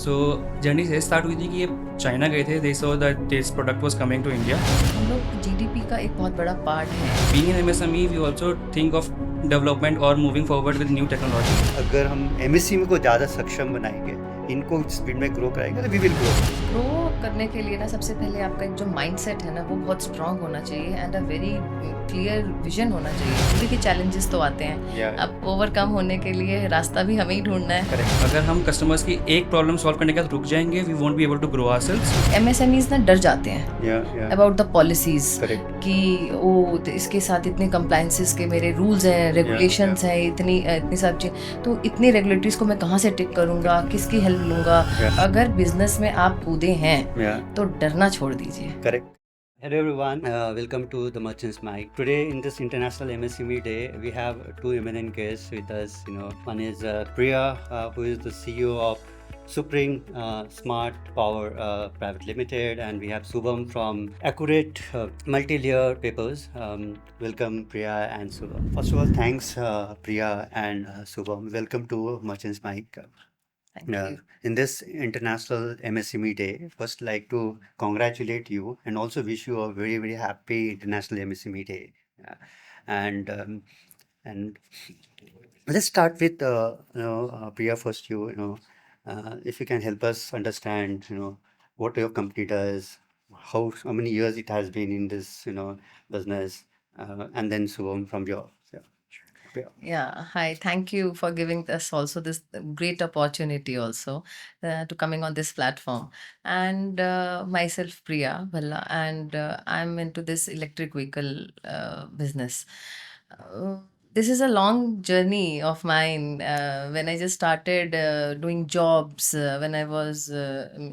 सो journey से start हुई थी कि ये चाइना गए थे, they saw that this product was coming to India. हम लोग जीडीपी का एक बहुत बड़ा पार्ट है। Being an MSME we also think of development और moving forward with new technology. अगर हम एमएसएमई को ज़्यादा सक्षम बनाएंगे, इनको स्पीड में ग्रो कराएंगे तो वी विल ग्रो। करने के लिए ना सबसे पहले आपका एक जो माइंडसेट है ना वो बहुत स्ट्रांग होना चाहिए and a very clear vision होना चाहिए। देखिए चैलेंजेस तो आते हैं, अब ओवरकम होने के लिए रास्ता भी हमें ही ढूंढना है। अगर हम कस्टमर्स की एक प्रॉब्लम सॉल्व करने के बाद रुक जाएंगे, we won't be able to grow ourselves. MSMEs ना डर जाते हैं अबाउट द पॉलिसीज कि ओ इसके साथ इतने कंप्लायंसेस के मेरे रूल्स हैं, रेगुलेशंस हैं, इतनी सब चीज़, तो इतनी रेगुलेटरीज को मैं कहाँ से टिक करूँगा, किसकी हेल्प लूँगा। अगर बिजनेस में आप कूदे हैं तो डरना छोड़ दीजिए। Correct. Hello everyone, welcome to the Merchants Mic. Today in this International MSME Day, we have two eminent guests with us. One is Priya, who is the CEO of Supreme Smart Power Private Limited, and we have Subham from Accurate Multi-Layer Papers. Welcome Priya and Subham. First of all, thanks Priya and Subham. Welcome to Merchants Mic. Thank you. In this International MSME Day, first like to congratulate you and also wish you a very very happy International MSME Day. And let's start with Priya first. If you can help us understand what your company does, how many years it has been in this business, and then Subham from your Priya. Yeah, hi. Thank you for giving us also this great opportunity also to coming on this platform. And myself, Priya Bhalla, and I'm into this electric vehicle business. Uh, this is a long journey of mine. When I just started doing jobs, when I was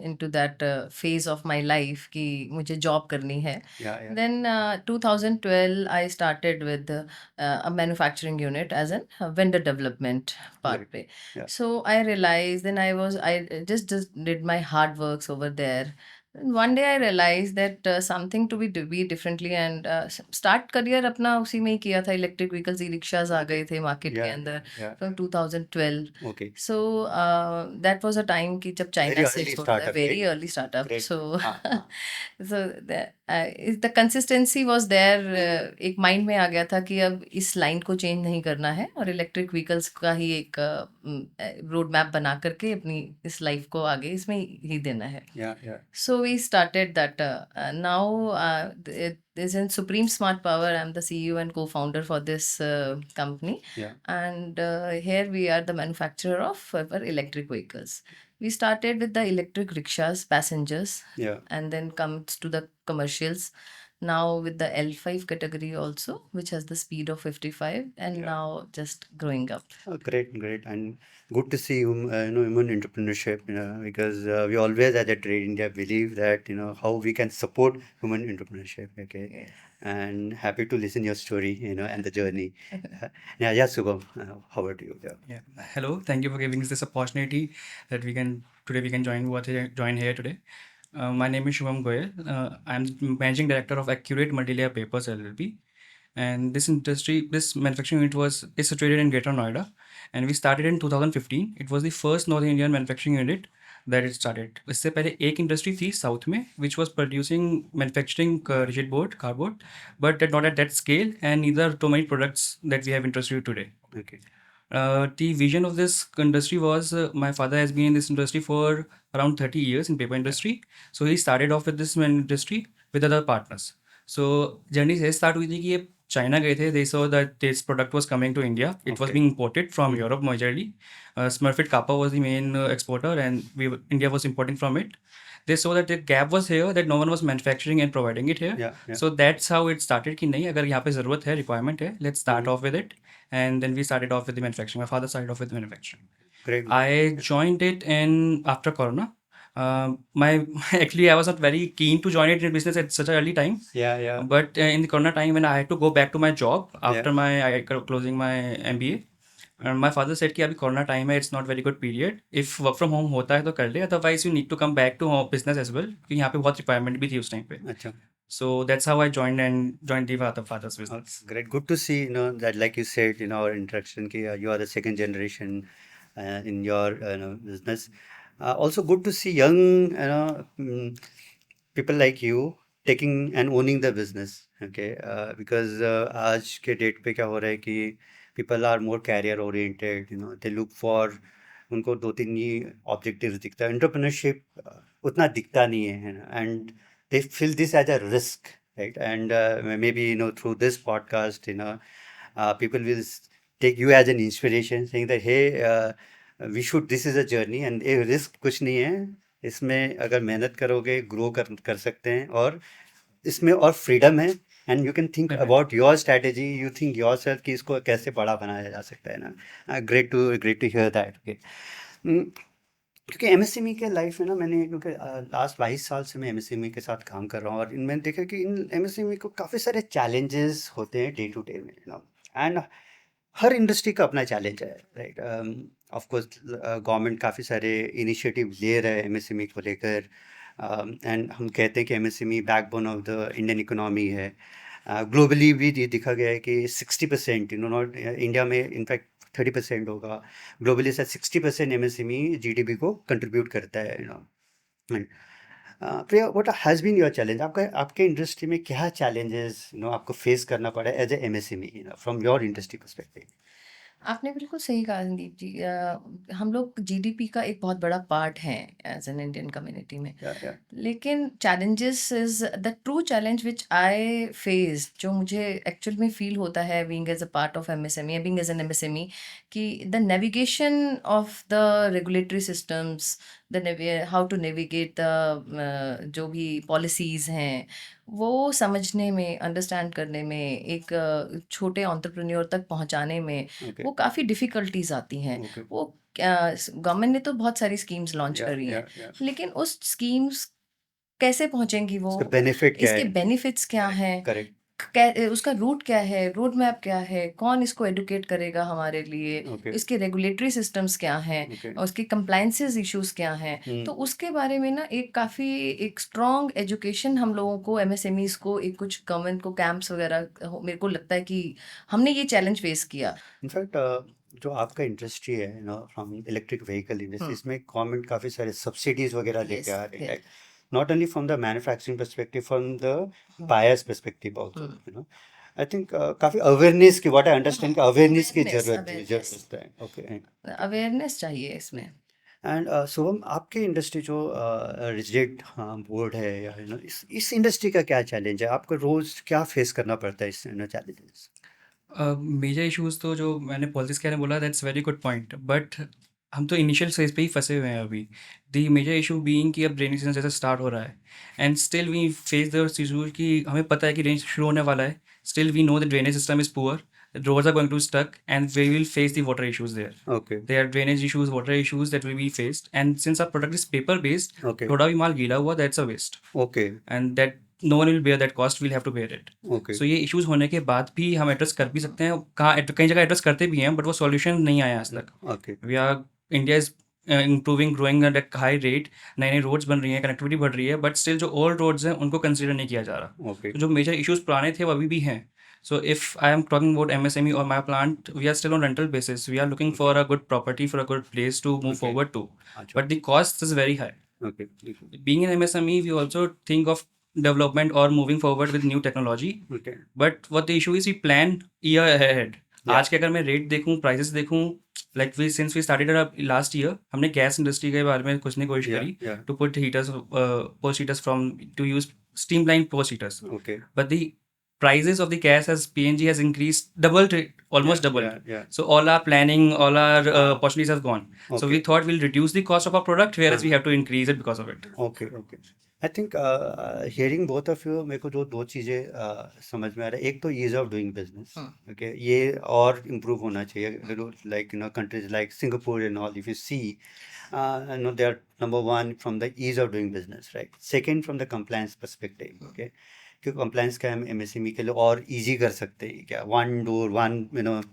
into that phase of my life कि मुझे job करनी है. Yeah. Then 2012, I started with a manufacturing unit as a vendor development part. Right. Yeah. So I realized, then I just did my hard works over there. And one day I realized that something to be differently and start career अपना उसी में ही किया था. Electric vehicles, e-rickshaws आ गए थे market के अंदर from 2012. Okay. So that was a time कि जब China Very से early छोड़ा startup, very right? early startup. Great. So the consistency was there. एक माइंड में आ गया था कि अब इस लाइन को चेंज नहीं करना है और इलेक्ट्रिक व्हीकल्स का ही एक रोड मैप बना करके अपनी इस लाइफ को आगे इसमें ही देना है. So we started that. Now this in Supreme Smart Power. I'm the CEO and co-founder for this company. And here we are the manufacturer of our electric vehicles. We started with the electric rickshaws, passengers, and then comes to the commercials. Now with the L5 category also, which has the speed of 55, and now just growing up. Great, and good to see human entrepreneurship. Because we always at the Trade India believe that how we can support human entrepreneurship. Okay. Yes. And happy to listen your story, and the journey. Yeah, Subham, how about you? Yeah. Hello, thank you for giving us this opportunity that we can join here today. My name is Shubham Goyal. I'm managing director of Accurate Multi-Layer Papers LLP. And this manufacturing unit is situated in Greater Noida, and we started in 2015. It was the first North Indian manufacturing unit that it started. इससे पहले एक industry थी south में which was producing manufacturing rigid board, cardboard, but not at that scale and neither too many products that we have introduced today. Okay. The vision of this industry was my father has been in this industry for around 30 years in paper industry. So he started off with this industry with other partners. So journey से start हुई थी कि ये China गए थे. They saw that this product was coming to India. It was being imported from Europe majorly. Smurfit Kappa was the main exporter, and India was importing from it. They saw that the gap was here, that no one was manufacturing and providing it here. So that's how it started कि नहीं अगर यहाँ पे ज़रूरत है, requirement है, let's start off with it. And then we started off with the manufacturing. My father started off with manufacturing. Great. I joined it after Corona. Actually, I was not very keen to join it in business at such an early time. But in the Corona time, when I had to go back to my job after closing my MBA, and my father said कि अभी Corona time है, it's not very good period. If work from home होता है तो कर ले, otherwise you need to come back to home business as well. क्योंकि यहाँ पे बहुत requirement भी थी उस time पे. अच्छा. So that's how I joined the father's business. Great, good to see that, like you said, our interaction, you are the second generation in your business. Also good to see young, people like you taking and owning the business. Okay, because आज के date पे क्या हो रहा है कि people are more career oriented, they look for, उनको दो तीन ही ऑब्जेक्टिव्स दिखता है, एंटरप्रेन्योरशिप उतना दिखता नहीं है ना, and they feel this as a risk, right? And maybe through this podcast, people will take you as an inspiration, saying that hey, we should, this is a journey and a risk कुछ नहीं है इसमें, अगर मेहनत करोगे grow कर सकते हैं, और इसमें और फ्रीडम है, and you can think Correct. About your strategy, you think yourself कि इसको कैसे बड़ा बनाया जा सकता है ना. Great to hear that. Okay, क्योंकि एमएसएमई के लाइफ में ना, मैंने क्योंकि लास्ट 22 साल से मैं एमएसएमई के साथ काम कर रहा हूँ, और मैंने देखा कि इन एमएसएमई को काफ़ी सारे चैलेंजेस होते हैं डे टू डे में, एंड हर इंडस्ट्री का अपना चैलेंज है, राइट. ऑफ कोर्स गवर्नमेंट काफ़ी सारे इनिशिएटिव ले रहे हैं एमएसएमई को लेकर, एंड हम कहते हैं कि MSME backbone of the Indian economy है. ग्लोबली भी ये देखा गया है कि 60%, नॉट इंडिया में, इनफैक्ट 30% होगा, ग्लोबली से 60% एमएसएमई जीडीपी को कंट्रीब्यूट करता है, and Priya, what has been your challenge? आपके इंडस्ट्री में क्या चैलेंजेस आपको फेस करना पड़ा as a MSME from your industry perspective? आपने बिल्कुल सही कहा संदीप जी। हम लोग जीडीपी का एक बहुत बड़ा पार्ट हैं एज एन इंडियन कम्युनिटी में। लेकिन challenges is the true challenge which I face, जो मुझे एक्चुअल में फील होता है being as a part of MSME, being as an MSME, कि the navigation of the regulatory systems, how to navigate the जो भी पॉलिसीज़ हैं, वो समझने में, अंडरस्टैंड करने में, एक छोटे एंटरप्रेन्योर तक पहुंचाने में ओके, वो काफ़ी डिफ़िकल्टीज आती हैं। ओके, वो गवर्नमेंट ने तो बहुत सारी स्कीम्स लॉन्च या करी हैं, या लेकिन उस स्कीम्स कैसे पहुंचेंगी वो, इसका बेनिफिट क्या इसके है? बेनिफिट्स क्या हैं, करेक्ट. उसका रूट क्या है, रोड मैप क्या है, कौन इसको एडुकेट करेगा हमारे लिए, ओके, इसके रेगुलेटरी सिस्टम्स क्या हैं, ओके. और उसके कंप्लायंसेस इश्यूज क्या हैं। तो उसके बारे में ना एक स्ट्रॉन्ग एजुकेशन हम लोगों को, एमएसएमईज को, एक कुछ गवर्नमेंट को कैंप्स वगैरह, मेरे को लगता है कि हमने ये चैलेंज फेस किया। इनफैक्ट जो आपका इंडस्ट्री है फ्रॉम इलेक्ट्रिक व्हीकल इंडस्ट्री, इसमें गवर्नमेंट काफ़ी सारे सब्सिडीज वगैरह लेके आ रही है, not only from the manufacturing perspective, from the buyers perspective also. I think काफ़ी अवेयरनेस की, व्हाट आई अंडरस्टैंड, अवेयरनेस की जरूरत है. ओके, अवेयरनेस चाहिए इसमें। एंड शुभम, आपके इंडस्ट्री जो रिजिड बोर्ड है, या इस इंडस्ट्री का क्या चैलेंज है? आपको रोज क्या फेस करना पड़ता है इस चैलेंजेस? मेजर इश्यूज तो जो मैंने पॉलिटिक्स के बारे में बोला, that's very good point, but हम तो इनिशियल फेज पे ही फंसे हुए हैं अभी. द मेजर इशू बीइंग कि अब रेनी सीजन जैसे स्टार्ट हो रहा है, and still we face the issue कि हमें पता है कि रेन शुरू होने वाला है, still we know the drainage system is poor, roads are going to stuck, and we will face the water issues there. Okay, There are drainage issues, water issues that will be faced, and since our product is paper based, okay, थोड़ा भी माल गीला हुआ, that's a waste, okay, and that no one will bear that cost, we'll have to bear it. Okay, So ये issues होने के बाद भी हम एड्रेस कर भी सकते हैं, कई जगह एड्रेस करते भी हैं, बट वो सॉल्यूशन नहीं आया आज तक. Okay, We are, India is improving, growing at a high rate, नए नए रोड्स बन रही हैं, कनेक्टिविटी बढ़ रही है, बट स्टिल जो ओल्ड रोड्स हैं उनको कंसिडर नहीं किया जा रहा. ओके, तो जो मेजर इश्यूज पुराने थे वो अभी भी हैं. So if I am talking about MSME or my plant, we are still on rental basis. We are looking for a good property, for a good place to move Okay. forward to. अच्छा, But the cost is very high. Okay, Being an MSME, we also think of development or moving forward with new technology. Okay, But what the issue is, we plan year ahead. Yeah. आज के अगर मैं rate देखूं, prices देखूं, like we since we started last year, हमने gas industry के बारे में कुछ नहीं कोशिश या करी या to put heaters, post heaters from to use streamlined post heaters. Okay, But the prices of the gas as PNG has increased, doubled, almost doubled. या So all our planning, all our opportunities have gone. So Okay. we thought we'll reduce the cost of our product, whereas we have to increase it because of it. Okay, okay. I think hearing both of you, मेरे को जो दो चीज़ें समझ में आ रहा है, एक तो ease of doing business, okay, ये और इम्प्रूव होना चाहिए, like countries like Singapore and all, if you see they are number one from the ease of doing business, right. Second, from the compliance perspective, okay, क्योंकि compliance का हम MSME के लिए और इजी कर सकते हैं क्या, one door one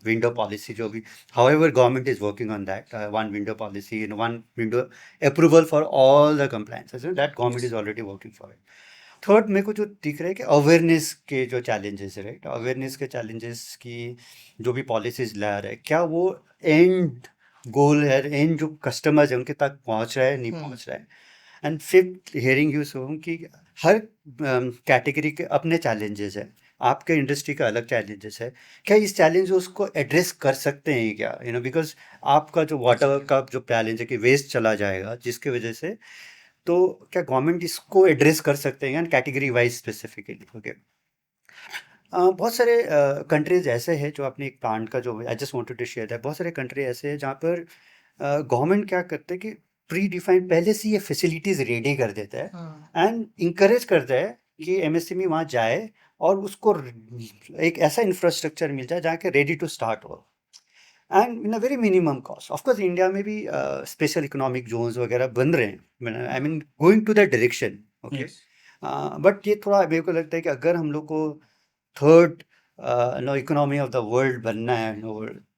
window policy, जो भी, however government is working on that, one window policy, one window approval for all the compliances, that government is already working for it. Third, मेरे को जो दिख रहा है कि अवेयरनेस के जो चैलेंजेस है, राइट, अवेयरनेस के चैलेंजेस की जो भी पॉलिसीज ला रहा है, क्या वो एंड गोल है, एंड जो कस्टमर्स है उनके तक पहुंच रहा है नहीं पहुंच रहा है। एंड फिफ्थ, हियरिंग यू सोहम कि हर कैटेगरी के अपने चैलेंजेस है, आपके इंडस्ट्री का अलग चैलेंजेस है, क्या इस चैलेंज उसको एड्रेस कर सकते हैं क्या, बिकॉज आपका जो वाटर का जो चैलेंज है कि वेस्ट चला जाएगा जिसकी वजह से, तो क्या गवर्नमेंट इसको एड्रेस कर सकते हैं कैटेगरी वाइज स्पेसिफिकली? ओके। बहुत सारे कंट्रीज ऐसे हैं जो अपने एक प्लांट का जो I just wanted to share that, बहुत सारे कंट्री ऐसे हैं जहाँ पर गवर्नमेंट क्या करते हैं कि प्री डिफाइंड पहले से ये फैसिलिटीज रेडी कर देता है एंड इंकरेज करता है कि एमएसएमई वहाँ जाए और उसको एक ऐसा इंफ्रास्ट्रक्चर मिल जाए जहाँ के रेडी टू स्टार्ट हो, and in a very minimum cost. Of course India में भी स्पेशल इकोनॉमिक जोन्स वगैरह बन रहे हैं, I mean going to that direction. Okay. Yes. But ये थोड़ा मेरे को लगता है कि अगर हम लोग को third economy of the world बनना है,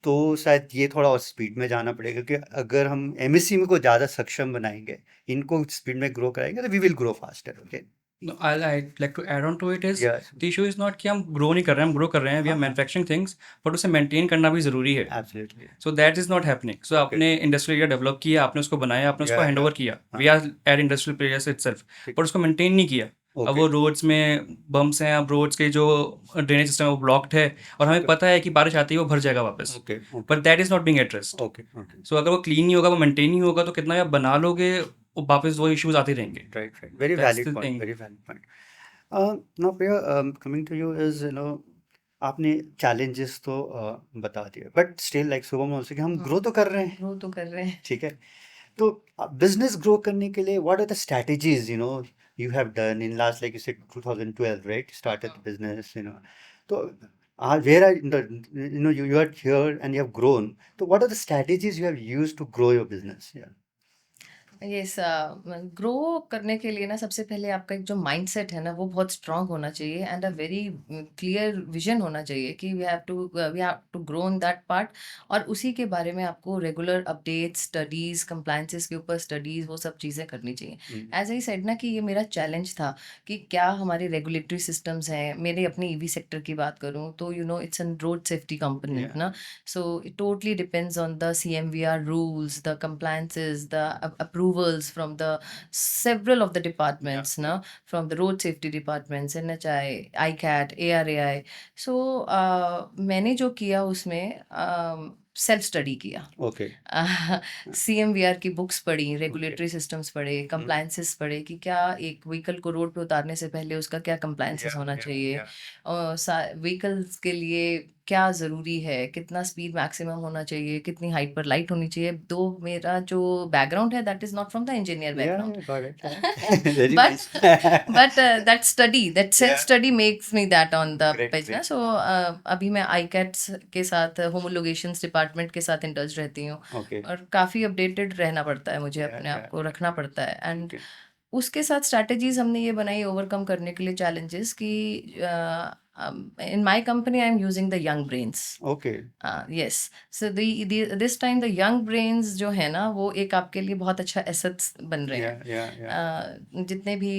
तो शायद ये थोड़ा और स्पीड में जाना पड़ेगा, क्योंकि अगर हम एमएसएमई को ज़्यादा सक्षम बनाएंगे, इनको स्पीड में ग्रो कराएंगे, तो we will grow faster. Okay. No, I'd like to add on to it is Yes, the issue is not कि हम grow नहीं कर रहे हैं, हम grow कर रहे हैं, we are हाँ, manufacturing things, but उसे maintain करना भी ज़रूरी है। Absolutely. So that is not happening. So आपने इंडस्ट्रियल एरिया डेवलप किया, आपने उसको बनाया, आपने उसको Yeah, हैंड yeah. ओवर किया, हाँ, we are at industrial players itself, ठीक। पर उसको मेंटेन नहीं किया। अब ओके। वो रोड्स में बम्प्स हैं, अब रोड्स के जो ड्रेनेज सिस्टम है वो ब्लॉक्ड है, और हमें Okay. पता है कि बारिश आती है वो भर जाएगा वापस, okay. But that is not being addressed. Okay. Okay. So अगर वो क्लीन नहीं होगा, वो मेंटेन नहीं होगा, तो कितना भी आप बना लोगे, वो वापस वो इश्यूज आते रहेंगे। Right, right. Very That's valid the point. thing. Very valid point. Now, Priya, coming to you is, आपने challenges तो बता दिए, but still like Shubham also कि हम grow तो कर रहे हैं, ग्रो तो कर रहे हैं। ठीक है? तो business grow करने के लिए what are the strategies you have done in last, like you said 2012, right? You started the business, तो where are you are here and you have grown. So what are the strategies you have used to grow your business? Yeah. Yes, grow करने के लिए ना सबसे पहले आपका एक जो माइंडसेट है ना वो बहुत स्ट्रांग होना चाहिए, and a very clear vision होना चाहिए कि we have to grow in that part, और उसी के बारे में आपको रेगुलर अपडेट्स, स्टडीज, कंप्लायंसेस के ऊपर स्टडीज, वो सब चीज़ें करनी चाहिए। Mm. एज आई सेड ना कि ये मेरा चैलेंज था कि क्या हमारे रेगुलेटरी सिस्टम्स हैं। मेरे अपनी ईवी सेक्टर की बात करूँ तो it's an road safety company Yeah. ना, so it totally depends on the CMVR rules, the compliances, the approvals from the several of the departments, na, from the road safety departments, NHI, ICAT, ARAI. So मैंने जो किया उसमें self study किया, Okay. CMVR की books पढ़ी, regulatory systems पढ़े, compliances पढ़े कि क्या एक व्हीकल को रोड पे उतारने से पहले उसका क्या कंप्लायंसेस Yeah, होना yeah, चाहिए, yeah. और व्हीकल्स के लिए क्या ज़रूरी है, कितना स्पीड मैक्सिमम होना चाहिए, कितनी हाइट पर लाइट होनी चाहिए। दो मेरा जो बैकग्राउंड है that is not from the engineer Yeah, background, yeah, got it. Very but nice. but that study, that self Yeah. study makes me that on the Great, page ना। great. so अभी मैं ICATS के साथ, होमोलोगेशंस department के साथ indulge रहती हूँ, Okay. और काफ़ी अपडेटेड रहना पड़ता है मुझे, Yeah, अपने yeah. आप को रखना पड़ता है। And Okay. उसके साथ स्ट्रैटेजीज हमने ये बनाई ओवरकम करने के लिए चैलेंजेस कि in my company I am using the young brains. Okay. Yes, so this time the young brains जो है ना वो एक आपके लिए बहुत अच्छा एसेट्स बन रहे हैं। Yeah, yeah, yeah. जितने भी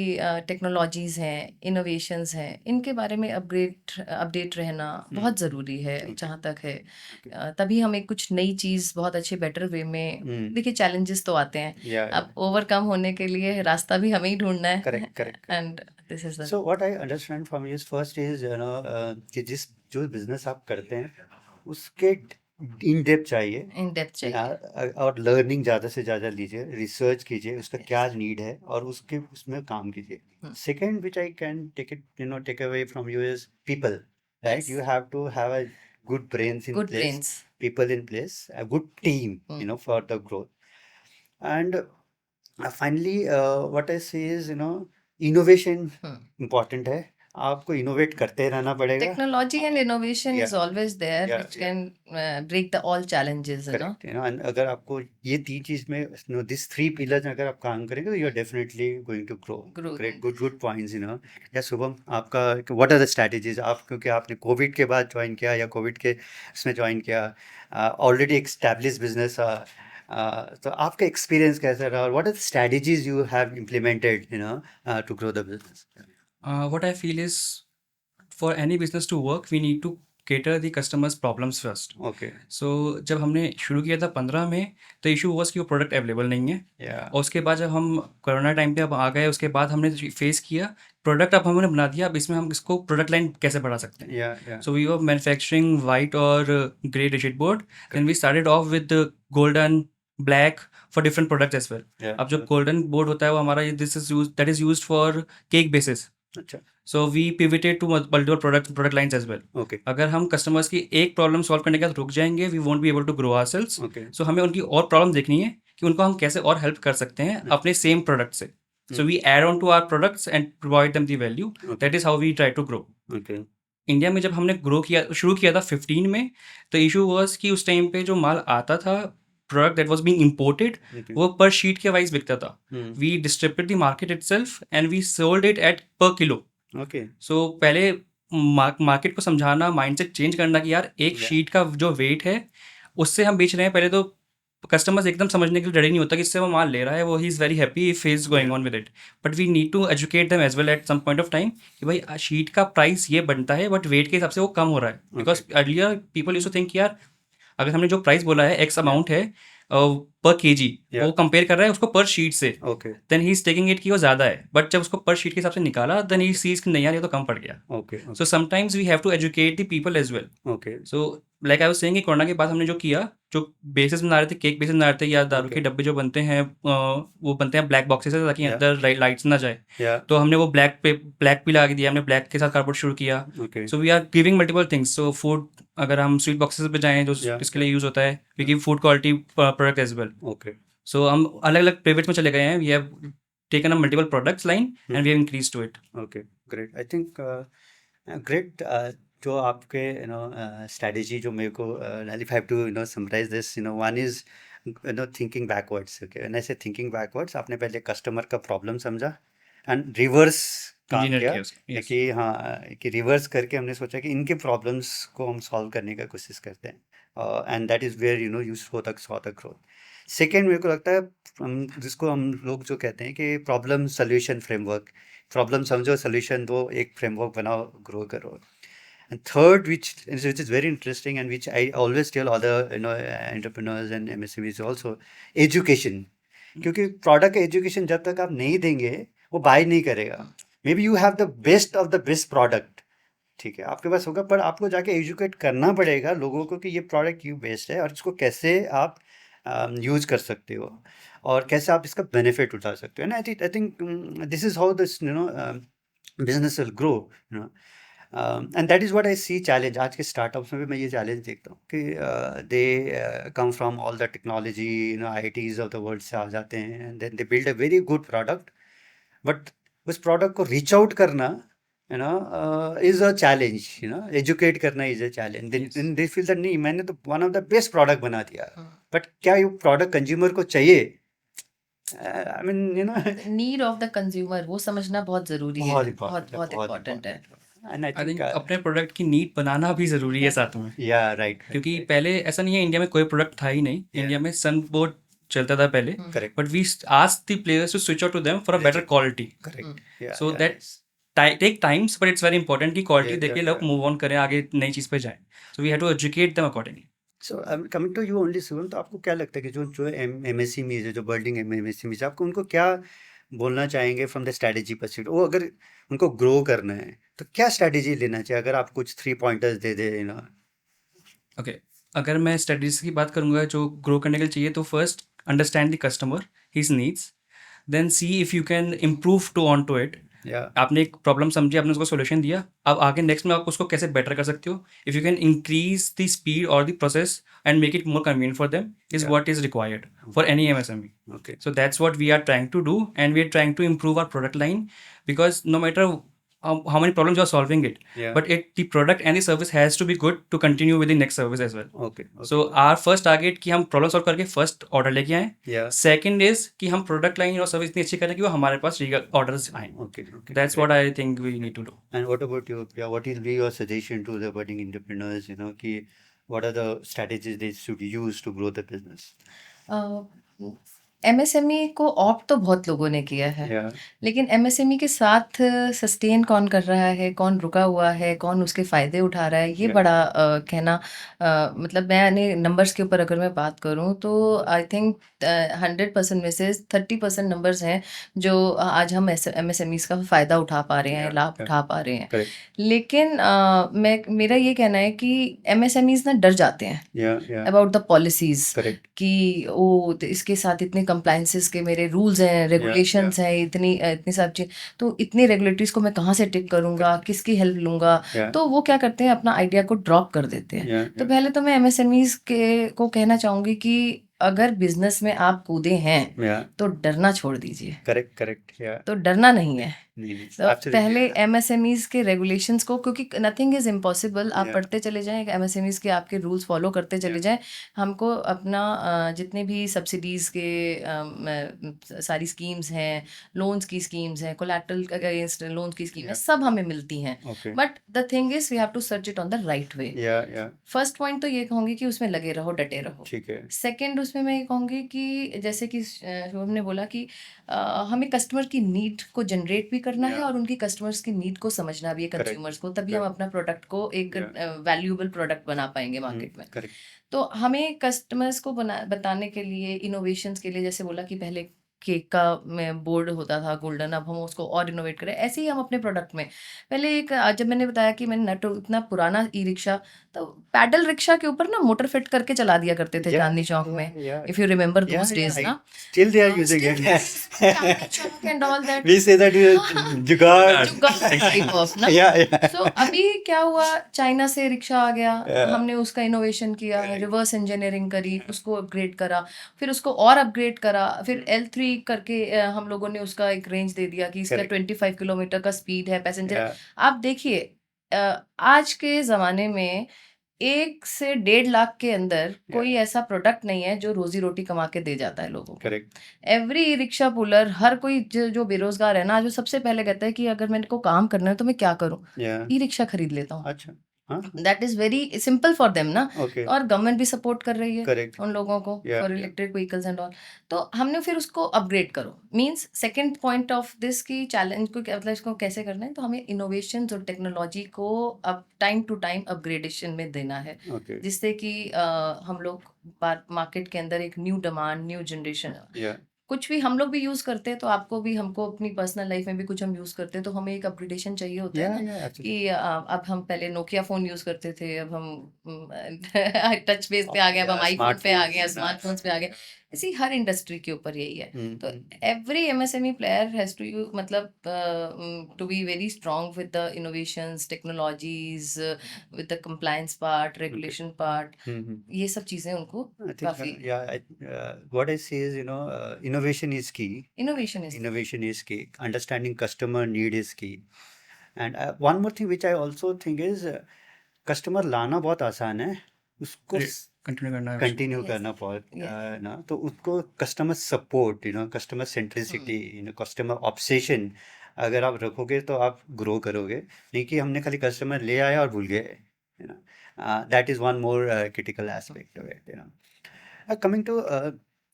टेक्नोलॉजीज़ हैं, इनोवेशंस हैं, इनके बारे में अपडेट रहना बहुत ज़रूरी है Okay. जहाँ तक है। Okay. तभी हमें कुछ नई चीज़ बहुत अच्छे बेटर वे में, देखिए चैलेंजेस तो आते हैं, Yeah, yeah. अब ओवरकम होने के लिए रास्ता भी हमें ही ढूंढना है। Correct, correct. And this is So what I understand from you is first is कि जो बिजनेस आप करते हैं उसके इन डेप्थ चाहिए, इन डेप्थ चाहिए। और लर्निंग ज़्यादा से ज़्यादा लीजिए, रिसर्च कीजिए उसका क्या नीड है और उसमें काम कीजिए। Second which I can take away from you is people, right? Yes. You have to have a good brains in good place, brains. people in place, a good team, for the growth. And finally, what I say is, innovation important है, आपको innovate करते रहना पड़ेगा। Technology and innovation Yeah. Is always there Yeah, which can break the all challenges, you know. Correct, and अगर आपको ये तीन चीज में दिस थ्री पिलर्स अगर आप काम करेंगे तो you are definitely going to grow. Grow. Great, good points. या शुभम, आपका व्हाट आर द स्ट्रैटेजीज? आप क्योंकि आपने कोविड के बाद ज्वाइन किया या कोविड के इसमें ज्वाइन किया, ऑलरेडी एस्टैब्लिश बिजनेस, तो आपका एक्सपीरियंस कैसा रहा और what are the strategies you have implemented to grow the business? What I feel is, for any business to work, we need to cater the customers problems first. Okay. So जब हमने शुरू किया था 15 में, तो इशू वॉज कि वो product available नहीं है. Yeah. और उसके बाद जब हम कोरोना टाइम पे अब आ गए, उसके बाद हमने फेस किया प्रोडक्ट, अब हमने बना दिया, अब इसमें हम इसको प्रोडक्ट लाइन कैसे बढ़ा सकते हैं. Yeah. Yeah. So we were manufacturing white or grey rigid board. Then we started off with the golden, black for different products as well. Yeah. अब जो golden board होता है वो हमारा that is used for cake bases. अच्छा. So we pivoted to multiple product lines as well. Okay. अगर हम customers की एक प्रॉब्लम सॉल्व करने के बाद रुक जाएंगे, we won't be able to grow ourselves. Okay. So हमें उनकी और प्रॉब्लम देखनी है कि उनको हम कैसे और हेल्प कर सकते हैं अपने सेम प्रोडक्ट से. So we add on to our products and provide them the value. Okay. That is how we try to grow. Okay. India में जब हमने शुरू किया था 15 में, तो इशू वाज कि उस टाइम पे जो माल आता था, product that was being imported, Okay. वो पर शीट के वाइज बिकता था. Hmm. We distributed the market itself and we sold it at per kilo. Okay. So पहले मार्केट को समझाना, माइंडसेट चेंज करना कि यार एक Yeah. शीट का जो वेट है उससे हम बेच रहे हैं. पहले तो कस्टमर्स एकदम समझने के लिए रेडी नहीं होता कि इससे वो माल ले रहा है, वो he is very happy if he is going on with it. But we need to educate them as well at some point of time कि भाई शीट का प्राइस ये बनता है, बट वेट के हिसाब से वो कम हो रहा है. Because earlier people used to think यार अगर हमने जो प्राइस बोला है एक्स अमाउंट है पर केजी, Yeah. वो कंपेयर कर रहा है उसको पर शीट से, Okay. Then he is taking it कि वो ज़्यादा है. बट जब उसको पर शीट के हिसाब से निकाला, देन ही सीज कि नहीं यार ये तो कम पड़ गया. Okay. Okay. So sometimes we have to educate the people as well. Okay. So like I was saying कि कोरोना के बाद हमने जो किया, जो बेसिस बना रहे थे, केक बेसिस बना रहे थे, या दारू के Okay. डब्बे जो बनते हैं वो बनते हैं ब्लैक बॉक्सेस से, ताकि Yeah. अंदर लाइट्स ना जाए. Yeah. तो हमने वो ब्लैक भी लगा के दिया, हमने ब्लैक के साथ कार्डबोर्ड शुरू किया. Okay. So we are giving multiple things. So food, अगर हम स्वीट बॉक्सेस पे जाएं जो Yeah. इसके लिए यूज़ होता है, we give food quality product as well. Okay. सो हम अलग अलग पिवट में चले गए हैं. We have taken a multiple products line and we have increase to it. Okay. Great. I think great. जो आपके strategy जो मेरे को if I have to summarize this, one is thinking backwards. Okay. When I say thinking backwards, आपने पहले customer का problem समझा and reverse काम Engineer किया किया उसको, yes. कि हाँ कि रिवर्स करके हमने सोचा कि इनके प्रॉब्लम्स को हम सॉल्व करने का कोशिश करते हैं and that is where you saw the growth. Second मेरे को लगता है जिसको हम लोग जो कहते हैं कि प्रॉब्लम सोल्यूशन फ्रेमवर्क, प्रॉब्लम समझो सोल्यूशन दो, एक फ्रेमवर्क बनाओ, ग्रो करो. And third, which is very interesting and which I always tell other entrepreneurs and MSMEs also, education. क्योंकि प्रोडक्ट एजुकेशन जब तक आप नहीं देंगे वो बाय नहीं करेगा. May be you have the best of the best product, ठीक है, आपके पास होगा, पर आपको जाके एजुकेट करना पड़ेगा लोगों को कि ये प्रोडक्ट क्यों बेस्ट है और इसको कैसे आप यूज कर सकते हो और कैसे आप इसका बेनिफिट उठा सकते हो. And I think this is how this business will grow. And that is what I see challenge. आज के स्टार्टअप्स में भी मैं ये चैलेंज देखता हूँ कि they come from all the technology IITs of the world से आ जाते हैं and then they build a very good product, but उस प्रोडक्ट को रीच आउट करना इज अ चैलेंज. एजुकेट करना is a challenge. Then they feel that नहीं, मैंने तो one of the best product बना दिया, बट क्या ये प्रोडक्ट कंज्यूमर को चाहिए? I mean need of the consumer वो समझना बहुत जरूरी है, बहुत important बहुत है, बहुत बहुत इम्पोर्टेंट है. And I I think think अपने प्रोडक्ट की नीड बनाना भी ज़रूरी है साथ में. या राइट, क्योंकि पहले ऐसा नहीं है, इंडिया में कोई प्रोडक्ट था ही नहीं. इंडिया में सन बोर्ड चलता था पहले, correct but we asked the players to switch out to them for a better quality. Correct. So that take times, but it's very important कि क्वालिटी Yeah, देख के yeah, लोग मूव ऑन करें, आगे नई चीज़ पे जाएं. So we have to educate them accordingly. So coming to you only Shivam, तो आपको क्या लगता है कि जो MSMEs है, जो बर्डिंग MSMEs है, आपको उनको क्या बोलना चाहेंगे फ्रॉम द स्ट्रैटेजी परस्पेक्टिव? वो अगर उनको ग्रो करना है तो क्या स्ट्रैटेजी लेना चाहिए? अगर आप कुछ 3 पॉइंटर्स दे दे ओके, अगर मैं स्ट्रेटजीज की बात करूंगा जो ग्रो करने के लिए चाहिए, तो first understand the customer, his needs, then see if you can improve to on to it. या आपने एक प्रॉब्लम समझी, आपने उसको सोल्यूशन दिया, अब आगे नेक्स्ट में आप उसको कैसे बेटर कर सकते हो. If you can increase the speed और the process and make it more convenient for them is Yeah. What is required for any MSME. Okay. So that's what we are trying to do, and we are trying to improve our product line, because no matter how many problems you are solving it, Yeah. but the product and the service has to be good to continue with the next service as well. Okay. So our first target कि हम problem solve करके first order लेके आएँ. या second is कि हम product line और service इतनी अच्छी करें कि वो हमारे पास ऑर्डर्स आएँ. Okay. Okay. That's what I think we need to do. And what about you, Priya? What will be your suggestion to the budding entrepreneurs? कि what are the strategies they should use to grow the business? MSME को opt तो बहुत लोगों ने किया है, Yeah. लेकिन MSME के साथ सस्टेन कौन कर रहा है, कौन रुका हुआ है, कौन उसके फ़ायदे उठा रहा है, ये Yeah. बड़ा कहना मतलब मैंने नंबर्स के ऊपर अगर मैं बात करूँ तो आई थिंक 100% में से 30% नंबर्स हैं जो आज हम एमएसएमईज़ का फ़ायदा उठा पा रहे हैं, Yeah. लाभ Yeah. उठा पा रहे हैं। Correct. लेकिन मेरा ये कहना है कि एमएसएमईज़ ना डर जाते हैं Yeah. Yeah. About the policies Correct. कि इसके साथ इतने कंप्लायंसेस के मेरे रूल्स हैं, रेगुलेशंस हैं, इतनी सब चीज़, तो इतनी रेगुलेटरीज को मैं कहाँ से टिक करूँगा, किसकी हेल्प लूँगा, Yeah. तो वो क्या करते हैं अपना आइडिया को ड्रॉप कर देते हैं। Yeah. तो Yeah. पहले तो मैं एमएसएमईज के को कहना चाहूँगी कि अगर बिजनेस में आप कूदे हैं Yeah. तो डरना छोड़ दीजिए, Correct. Correct. Yeah. तो डरना नहीं है। नहीं, तो absolutely. पहले एमएसएमईज के रेगुलेशंस को, क्योंकि नथिंग इज इम्पॉसिबल, आप Yeah. पढ़ते चले जाएं, एमएसएमईज के आपके रूल्स फॉलो करते चले Yeah. जाएं। हमको अपना जितने भी सब्सिडीज के सारी स्कीम्स हैं, लोन्स की स्कीम्स हैं, कोलैटरल अगेंस्ट लोन्स की स्कीम है, Yeah. सब हमें मिलती हैं। Okay. But the thing is we have to search it on the right way. Yeah. Yeah. First point तो ये कहूँगी कि उसमें लगे रहो, डटे रहो। ठीक है. सेकंड उसमें मैं ये कहूँगी कि जैसे कि शुभम ने बोला कि हमें कस्टमर की नीड को जनरेट भी करना है Yeah. और उनकी कस्टमर्स की नीड को समझना भी है, Correct. कंज्यूमर्स को, तभी हम Correct. अपना प्रोडक्ट को एक Yeah. वैल्यूएबल प्रोडक्ट बना पाएंगे मार्केट में। Correct. तो हमें कस्टमर्स को बताने के लिए, इनोवेशंस के लिए, जैसे बोला कि पहले केक का में बोर्ड होता था गोल्डन, अब हम उसको और इनोवेट करें, ऐसे ही हम अपने प्रोडक्ट में पहले एक जब मैंने बताया कि मैंने इतना पुराना ई रिक्शा, तो पैडल रिक्शा के ऊपर ना मोटर फिट करके चला दिया करते थे Yeah. चांदनी चौक Yeah. में, Yeah. If you remember Yeah. Those Yeah. Days ना। Still they are हाँ, using still it. Chandni Chowk and all that। We say that you जुगाड़. जुगाड़ type of ना। Yeah. Yeah. सो अभी क्या हुआ, चाइना से रिक्शा आ गया, Yeah. हमने उसका इनोवेशन किया, Correct. रिवर्स इंजीनियरिंग करी, उसको अपग्रेड करा, फिर उसको और अपग्रेड करा, फिर L3 करके हम लोगों ने उसका एक रेंज दे दिया कि इसका Correct. 25 किलोमीटर का स्पीड है, पैसेंजर। Yeah. आप देखिए आज के ज़माने में 1 से 1.5 लाख के अंदर कोई ऐसा प्रोडक्ट नहीं है जो रोजी रोटी कमा के दे जाता है लोगों को। Correct. एवरी रिक्शा पुलर, हर कोई जो बेरोजगार है ना, जो सबसे पहले कहता है कि अगर मेरे को काम करना है तो मैं क्या करूं, Yeah. ई रिक्शा खरीद लेता हूँ। अच्छा. हाँ. That is very simple for them ना। Okay. और गवर्नमेंट भी सपोर्ट कर रही है Correct. उन लोगों को Yeah, for yeah. Electric vehicles and all. तो हमने फिर उसको अपग्रेड करो, means second point of this की चैलेंज को मतलब इसको कैसे करना है, तो हमें इनोवेशंस और टेक्नोलॉजी को अब टाइम टू टाइम अपग्रेडेशन में देना है, Okay. जिससे कि हम लोग मार्केट के अंदर एक new demand, new generation, Yeah. कुछ भी हम लोग भी यूज करते हैं, तो आपको भी, हमको अपनी पर्सनल लाइफ में भी कुछ हम यूज करते हैं, तो हमें एक अपग्रेडेशन चाहिए होता है Yeah. ना। Yeah. Absolutely. कि अब हम पहले नोकिया फोन यूज करते थे, अब हम टच बेस पे आ गए, अब हम Yeah, आईफोन पे आ गए, smartphones, स्मार्टफोन्स पे आ गए। ऐसी हर इंडस्ट्री के ऊपर यही है। तो Mm-hmm. Every MSME player has to you मतलब to be very strong with the innovations, technologies, with the compliance part, regulation part, Mm-hmm. ये सब चीजें उनको I think, काफी what I say is, innovation is key. Innovation is Innovation is key. Understanding customer need is key. And one more thing which I also think is, customer लाना बहुत आसान है, उसको कंटिन्यू करना है। Continue Yes. करना बहुत Yes. ना, तो उसको customer support, customer centricity, customer obsession अगर आप रखोगे तो आप ग्रो करोगे, नहीं कि हमने खाली कस्टमर ले आया और भूल गए, that is one more critical aspect of it. Coming to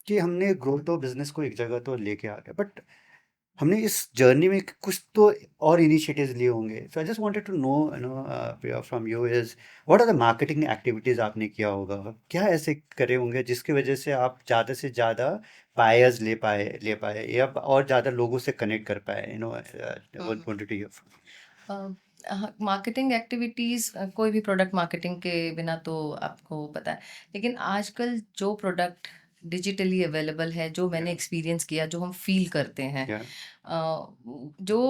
कि हमने ग्रो तो बिजनेस को एक जगह तो लेके आ गए, बट हमने इस जर्नी में कुछ तो और इनिशिएटिव्स लिए होंगे। So I just wanted to know from you is what are the marketing activities आपने किया होगा, क्या ऐसे करे होंगे जिसकी वजह से आप ज़्यादा से ज़्यादा बायर्स ले पाए या और ज़्यादा लोगों से कनेक्ट कर पाए, wanted to hear. Marketing activities, कोई भी प्रोडक्ट मार्केटिंग के बिना तो आपको पता है, लेकिन आजकल जो प्रोडक्ट डिजिटली अवेलेबल है, जो मैंने एक्सपीरियंस किया, जो हम फील करते हैं, Yeah. जो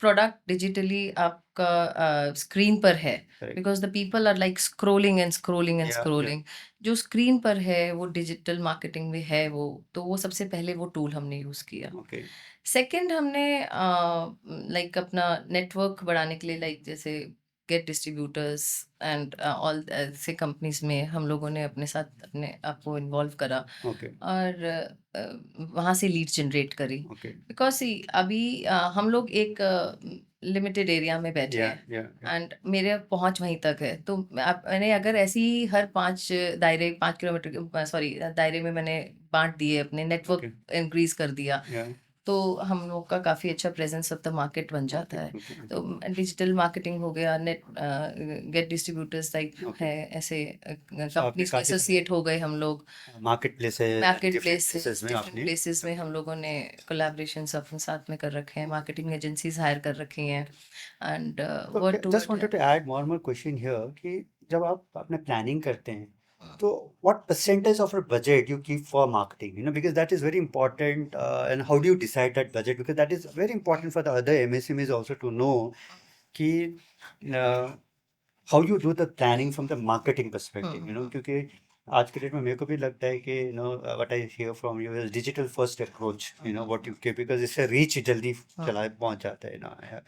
प्रोडक्ट डिजिटली आपका स्क्रीन पर है, Correct. Because the people are like scrolling and scrolling and Yeah, scrolling, जो स्क्रीन पर है वो डिजिटल मार्केटिंग में है, वो तो वो सबसे पहले वो टूल हमने यूज़ किया। Okay. सेकंड हमने लाइक अपना नेटवर्क बढ़ाने के लिए, लाइक जैसे गेट डिस्ट्रीब्यूटर्स एंड ऑल से कंपनीज में हम लोगों ने अपने साथ अपने आप को इन्वॉल्व करा Okay. और वहाँ से लीड जनरेट करी। Okay. बिकॉज अभी हम लोग एक लिमिटेड एरिया में बैठे Yeah, हैं yeah. एंड मेरे पहुंच वहीं तक है, तो मैंने अगर ऐसी ही हर 5 किलोमीटर सॉरी दायरे में मैंने बांट दिए, अपने नेटवर्क Okay. इंक्रीज कर दिया, Yeah. तो हम लोग का काफ़ी अच्छा प्रेजेंस ऑफ द मार्केट बन जाता है। Okay. तो डिजिटल मार्केटिंग हो गया, net get distributors type Okay. है, ऐसे आपने कंपनीज काफी एसोसिएट हो गए हम लोग, market places market different places places में डिफरेंट आपने प्लेसेस में हम लोगों ने कोलैबोरेशंस अपने साथ में कर रखे हैं, मार्केटिंग एजेंसीज हायर कर रखी हैं and word to just wanted to add more question here कि जब आप अपने प्लानिंग करते हैं तो what percentage of your budget you keep for marketing, because that is very important, and how do you decide that budget, because that is very important for the other MSMEs also to know कि uh, how you do the planning from the marketing perspective, क्योंकि आज के date में मेरे को भी लगता है कि what I hear from you is digital first approach, what you keep, because इससे reach जल्दी चला पहुंच जाता है yeah.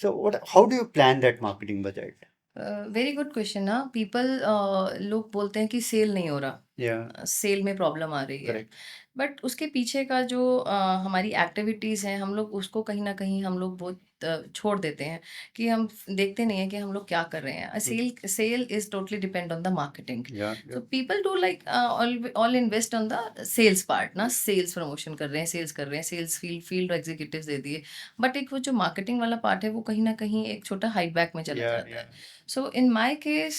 So how do you plan that marketing budget? Very good question ना। पीपल लोग बोलते हैं कि सेल नहीं हो रहा, Yeah, सेल में प्रॉब्लम आ रही है, correct. बट उसके पीछे का जो हमारी एक्टिविटीज़ हैं, हम लोग उसको कहीं ना कहीं हम लोग बहुत छोड़ देते हैं कि हम देखते नहीं हैं कि हम लोग क्या कर रहे हैं। Sale is totally depend on the marketing, Yeah, so yeah, people do like all invest on the sales part ना, सेल्स प्रमोशन कर रहे हैं, सेल्स कर रहे हैं, सेल्स फील्ड एग्जीक्यूटिव्स दे दिए, बट एक वो जो मार्केटिंग वाला पार्ट है वो कहीं ना कहीं एक छोटा हाइड बैक में चला yeah, जाता yeah. है। So in my case,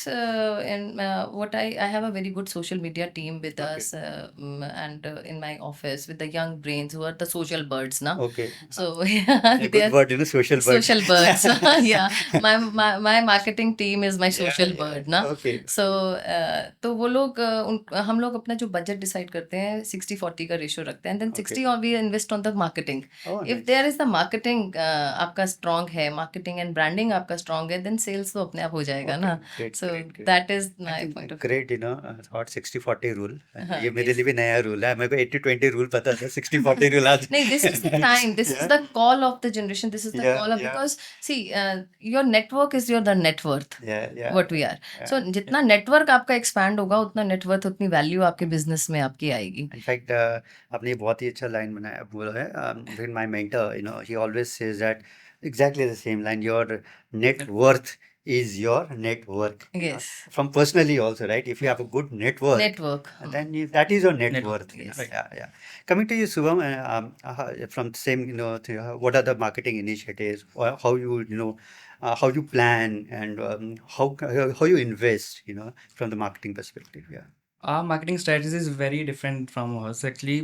what I have a very good social media team with Okay. us, and in my office with the young brains who are the social birds, na. Okay. So Yeah, they good are word, social bird. social birds. Yeah, my marketing team is my social Yeah, bird, na. okay. So तो वो लोग हम लोग अपना जो budget decide करते हैं 60-40 का रेशियो रखते हैं, then 60 और we invest on the marketing. Oh, If nice. there is the marketing आपका स्ट्रांग है, मार्केटिंग एंड ब्रांडिंग आपका स्ट्रांग है, देन सेल्स तो अपने आप हो जाएगा Okay, ना। great, so great, great. That is I my think point of great, thought 60-40 rule. हाँ, ये मेरे yes. लिए भी नया रूल है, मेरे को 80-20 रूल पता था, 60-40 रूल आज नहीं, this is the time, this is Yeah. the call of the generation, this is the Yeah, call of, yeah. because see, your network is your the net worth, Yeah, yeah, what we are. yeah. So जितना network आपका expand होगा, उतना net worth, उतनी value आपके business में आपकी आएगी। In fact, आपने बहुत ही अच्छा लाइन बनाया बोला है, even my mentor, he always says that exactly the same line, your net worth is your network. Yes, From personally also, right? If you have a good network, network. then that is your net Network, worth. yes. Yeah, yeah. Coming to you, Subham, from the same, what are the marketing initiatives, or how you, how you plan, and how you invest, from the marketing perspective. Yeah. Our marketing strategy is very different from us. Actually,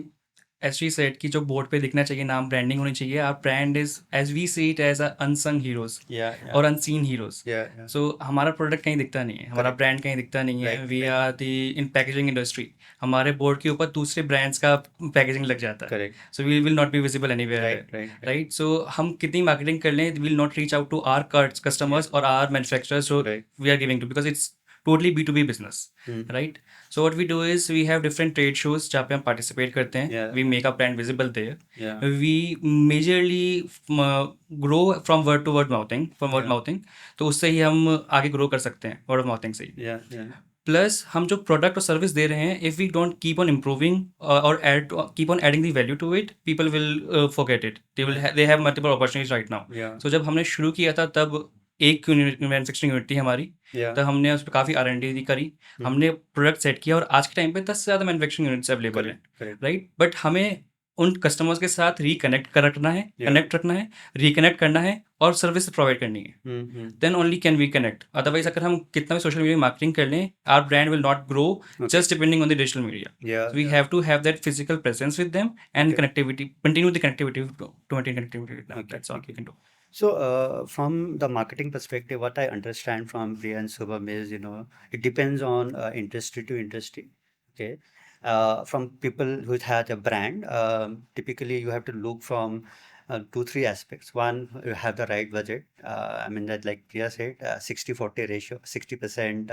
as she said कि जो board पे दिखना चाहिए, नाम branding होनी चाहिए, our brand is as we see it as a unsung heroes Yeah, yeah. और unseen heroes. Yeah, yeah. So हमारा प्रोडक्ट कहीं दिखता नहीं है, हमारा Correct. ब्रांड कहीं दिखता नहीं है। Right, we right. Are the in packaging industry, हमारे बोर्ड के ऊपर दूसरे ब्रांड्स का पैकेजिंग लग जाता है, Correct. So we will not be visible anywhere, Right, right, right. So हम कितनी मार्केटिंग कर लें, will not reach out to our customers और आर मैन्युफैक्चरर्स जो Right. we are giving to, because it's totally B2B business, Hmm. right? So what we do is we have different trade shows जहाँ पे हम participate करते हैं, Yeah. we make our brand visible there. Yeah. We majorly grow from word to word mouthing, from word Yeah. mouthing, तो उससे ही हम आगे grow कर सकते हैं word of mouthing से ही। Yeah, yeah. प्लस हम जो प्रोडक्ट और सर्विस दे रहे हैं, if we don't keep on improving और keep on adding the value to it, people will forget it, they have multiple opportunities right now. Yeah. So जब हमने शुरू किया था तब एक मैन्युफैक्चरिंग यूनिट थी हमारी, Yeah. तब हमने उस पर काफ़ी R&D करी, हमने प्रोडक्ट सेट किया, और आज के टाइम पे 10 से ज़्यादा मैन्युफैक्चरिंग यूनिट्स अवेलेबल हैं, Correct. Correct. राइट। बट हमें उन कस्टमर्स के साथ रिकनेक्ट कर रखना है, Yeah. कनेक्ट रखना है, रिकनेक्ट करना है और सर्विस प्रोवाइड करनी है, Mm-hmm. then only can we connect. Otherwise, अगर हम कितना भी सोशल मीडिया मार्केटिंग कर लें, our brand will not grow just depending on the digital media. Yeah. So we have to have that physical presence with them and Okay. connectivity, continue the connectivity to maintain connectivity with them. Okay, That's all okay. we can do. So, from the marketing perspective, what I understand from Priya and Subham is, it depends on industry to industry. Okay. From people who had a brand, typically you have to look from 2-3 aspects. One, you have the right budget. I mean that, like Priya said, 60-40 ratio, 60%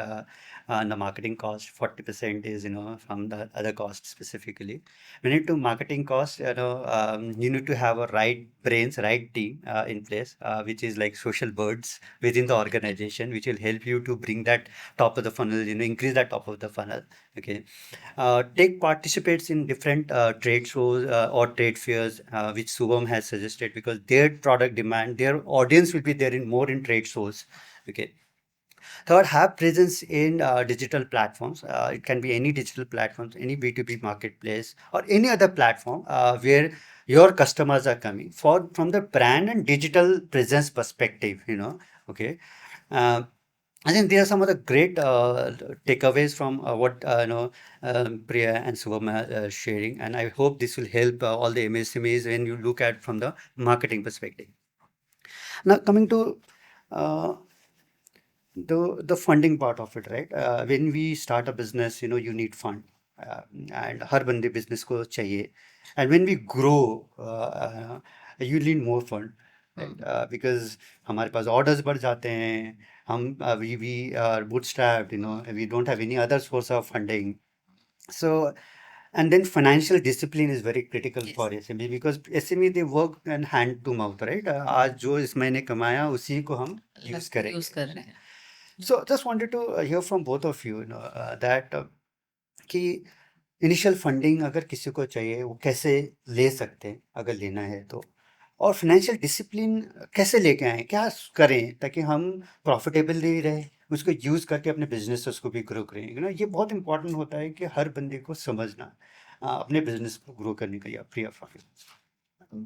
on the marketing cost, 40% is, from the other costs specifically. When it to marketing costs, you need to have a right brains, right team in place, which is like social birds within the organization, which will help you to bring that top of the funnel, increase that top of the funnel. Okay. Take participates in different trade shows or trade fairs, which Subham has suggested, because their product demand, their audience will be there in more in trade shows. Okay. Third, have presence in digital platforms. It can be any digital platforms, any B2B marketplace, or any other platform where your customers are coming for from the brand and digital presence perspective. Okay. Uh, I think there are some of the great takeaways from what Priya and Subham are sharing, and I hope this will help all the MSMEs when you look at from the marketing perspective. Now, coming to uh, the funding part of it, right? When we start a business, you need fund, and हर बंदे business को चाहिए, and when we grow, you need more fund, right? Because हमारे पास orders बढ़ जाते हैं, we are bootstrapped, we don't have any other source of funding, so. And then financial discipline is very critical Yes. for SME, because SME they work and hand to mouth, right? आज जो इस महीने कमाया उसी को हम use use करेंगे. कर रहे हैं. So just wanted to hear from both of you, that कि इनिशियल फंडिंग अगर किसी को चाहिए वो कैसे ले सकते हैं अगर लेना है तो, और फाइनेंशियल डिसिप्लिन कैसे लेके आए, क्या करें ताकि हम प्रॉफिटेबल रहे, उसको यूज़ करके अपने बिजनेस उसको भी ग्रो करें. ये बहुत इंपॉर्टेंट होता है कि हर बंदे को समझना अपने बिजनेस को ग्रो करने का. या प्रिया फ्रॉम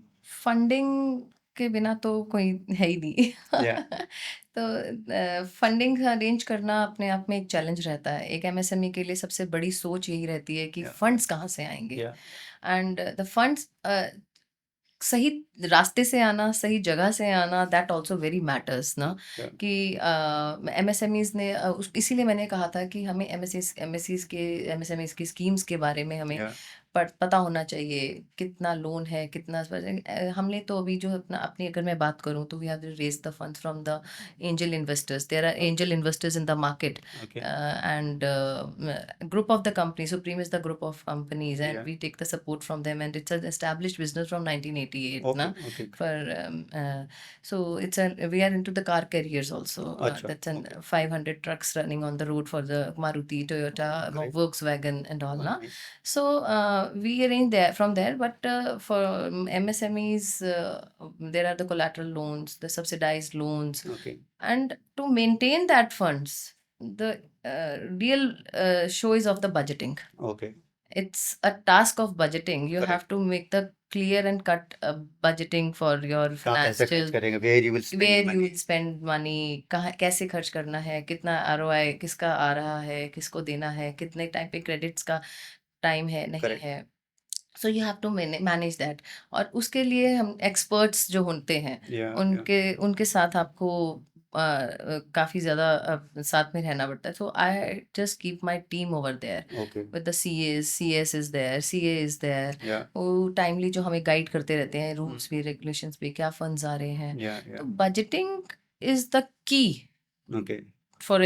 फंडिंग के बिना तो कोई है ही नहीं. या तो फंडिंग अरेंज करना अपने आप में एक चैलेंज रहता है. एक एमएसएमई के लिए सबसे बड़ी सोच यही रहती है कि Yeah. फंड्स कहाँ से आएंगे, या एंड द फंड्स सही रास्ते से आना, सही जगह से आना, दैट ऑल्सो वेरी मैटर्स ना. Yeah. कि एमएसएमईज ने इसीलिए मैंने कहा था कि हमें एमएसएमईज की स्कीम्स के बारे में हमें या पता होना चाहिए. कितना लोन है, कितना हमने तो अभी जो अपनी अगर मैं बात करूं तो we have raise the funds from the angel investors. There are angel investors in the market, okay and group of the company. Supreme is the group of companies, and Yeah. we take the support from them, and it's an established business from 1988 okay na. Okay For so we are into the car carriers also. Acha, That's an okay. 500 trucks running on the road for the Maruti, Toyota, Great. Volkswagen and all na. Nice. So we arrange there from there, but for MSMEs, there are the collateral loans, the subsidized loans, Okay. and to maintain that funds, the real show is of the budgeting. Okay. It's a task of budgeting. You Correct. have to make the clear and cut budgeting for your कहाँ पैसा खर्च financial, करेंगे, where you will spend where you money. will spend money, कहाँ कैसे खर्च करना है, कितना ROI किसका आ रहा है, किसको देना है, कितने टाइम पे क्रेडिट्स का टाइम है नहीं Correct. है. So you have to manage that. और उसके लिए हम एक्सपर्ट्स जो होते हैं Yeah. उनके साथ आपको काफ़ी ज़्यादा साथ में रहना पड़ता है. So I just keep my team over there Yeah. Okay. With the CS is there, CA is there. Yeah. वो टाइमली जो हमें गाइड करते रहते हैं रूल्स पे, रेगुलेशंस पे, क्या फंड्स आ रहे हैं. Yeah. तो Yeah. Budgeting is the key Okay. for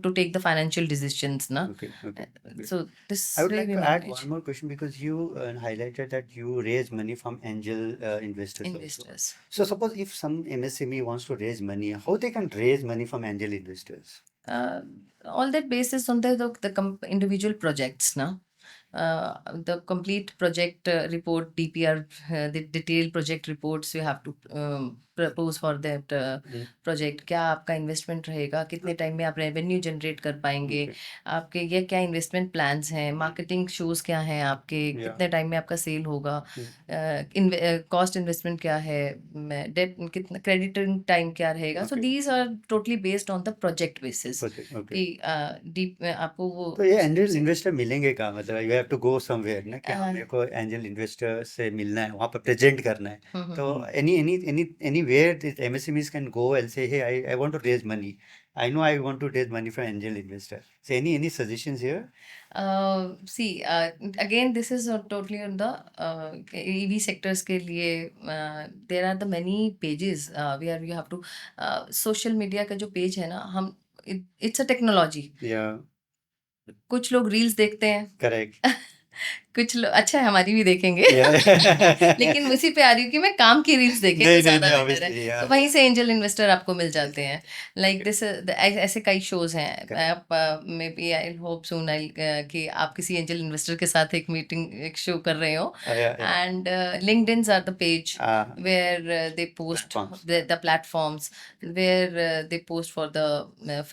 to take the financial decisions na. Okay. Okay. Okay. So this I would way like we to add manage. one more question, because you highlighted that you raise money from angel investors also. Investors. So suppose if some MSME wants to raise money, how they can raise money from angel investors? All that basis on the individual projects na. The complete project report, DPR, the detailed project reports you have to propose for that project. क्या आपका investment रहेगा, कितने time में आप revenue generate कर पाएंगे, Okay. आपके ये क्या इन्वेस्टमेंट प्लान्स हैं, मार्केटिंग शोज क्या हैं आपके, Yeah. कितने टाइम में आपका सेल होगा, कॉस्ट इन्वेस्टमेंट क्या है, डेट कितना, क्रेडिटिंग टाइम क्या रहेगा. So Okay. These are totally based on the project basis. Okay. Okay. कि डीप आपको वो तो ये एंजल इन्वेस्टर मिलेंगे कहाँ, मतलब you have to go somewhere ना, कि हाँ। मेरे को एंजल इन्वेस्टर से मिलना है, वहाँ पर प्रेजेंट करना है. हम्म, तो any where the MSMEs can go and say, hey, I want to raise money. I know I want to raise money from angel investor. So any suggestions here? see again this is totally on the EV sectors के लिए there are the many pages where you have to social media का जो page है ना, हम it's a technology. Yeah, कुछ लोग reels देखते हैं, correct. कुछ लोग अच्छा है हमारी भी देखेंगे Yeah. लेकिन उसी पे आ रही हूँ कि मैं काम की रील्स देखे तो नहीं नहीं ज्यादा नहीं बेटर है obviously तो yeah. वहीं से एंजल इन्वेस्टर आपको मिल जाते हैं लाइक दिस ऐसे कई शोज हैं Correct. आप मे बी आई होप सून आई कि आप किसी एंजल इन्वेस्टर के साथ एक मीटिंग एक शो कर रहे हो Yeah. and LinkedIn's are the page where they post Platforms. the platforms where they post for the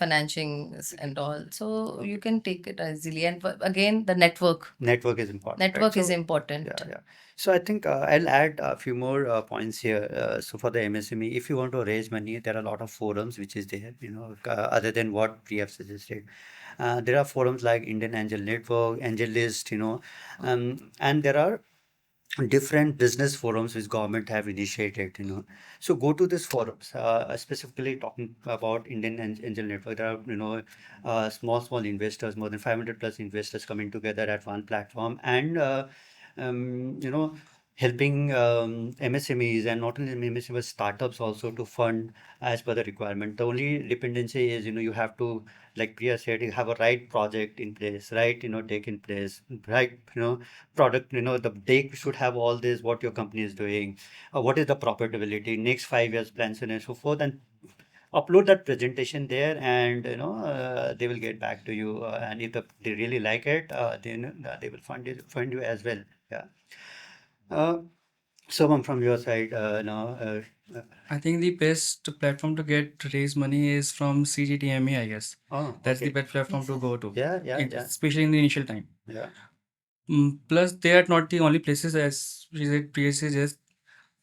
financings and all so you can take it easily and again the network Network is important, right? network is So important yeah. So I think I'll add a few more points here. So for the MSME, if you want to raise money, there are a lot of forums which is there, other than what we have suggested. There are forums like Indian Angel Network, AngelList, and there are different business forums which government have initiated. So go to these forums, specifically talking about Indian Angel Network. There are, small investors, more than 500 plus investors coming together at one platform and, um, you know, helping MSMEs and not only MSMEs, but startups also to fund as per the requirement. The only dependency is, you have to, like Priya said, you have a right project in place, right, take in place, right, product, the they should have all this, what your company is doing, what is the profitability, next 5 years plans and so forth, and upload that presentation there, and they will get back to you, and if they really like it, then they will fund you as well. Yeah. Uh, Someone from your side, I think the best platform to get raise money is from CGTME, I guess. oh, That's the okay. best platform Yes, to yes. go to, Yeah. especially in the initial time. Yeah. Plus, they are not the only places as previous just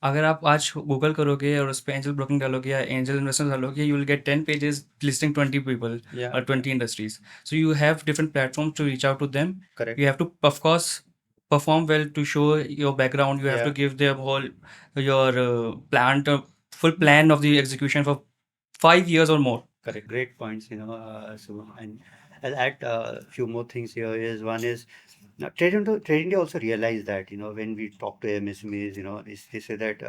अगर आप आज Google करोगे और उस पर angel broking डालोगे या angel investment डालोगे you will gate 10 pages listing 20 people Yeah. or 20 industries. So you have different platforms to reach out to them. Correct. You have to, of course, perform well to show your background. You have to Yeah. give them whole your full plan of the execution for 5 years or more. Correct. Great points, so, and I'll add a few more things here. Is one is now trading day also realize that, when we talk to MSMEs, they say that,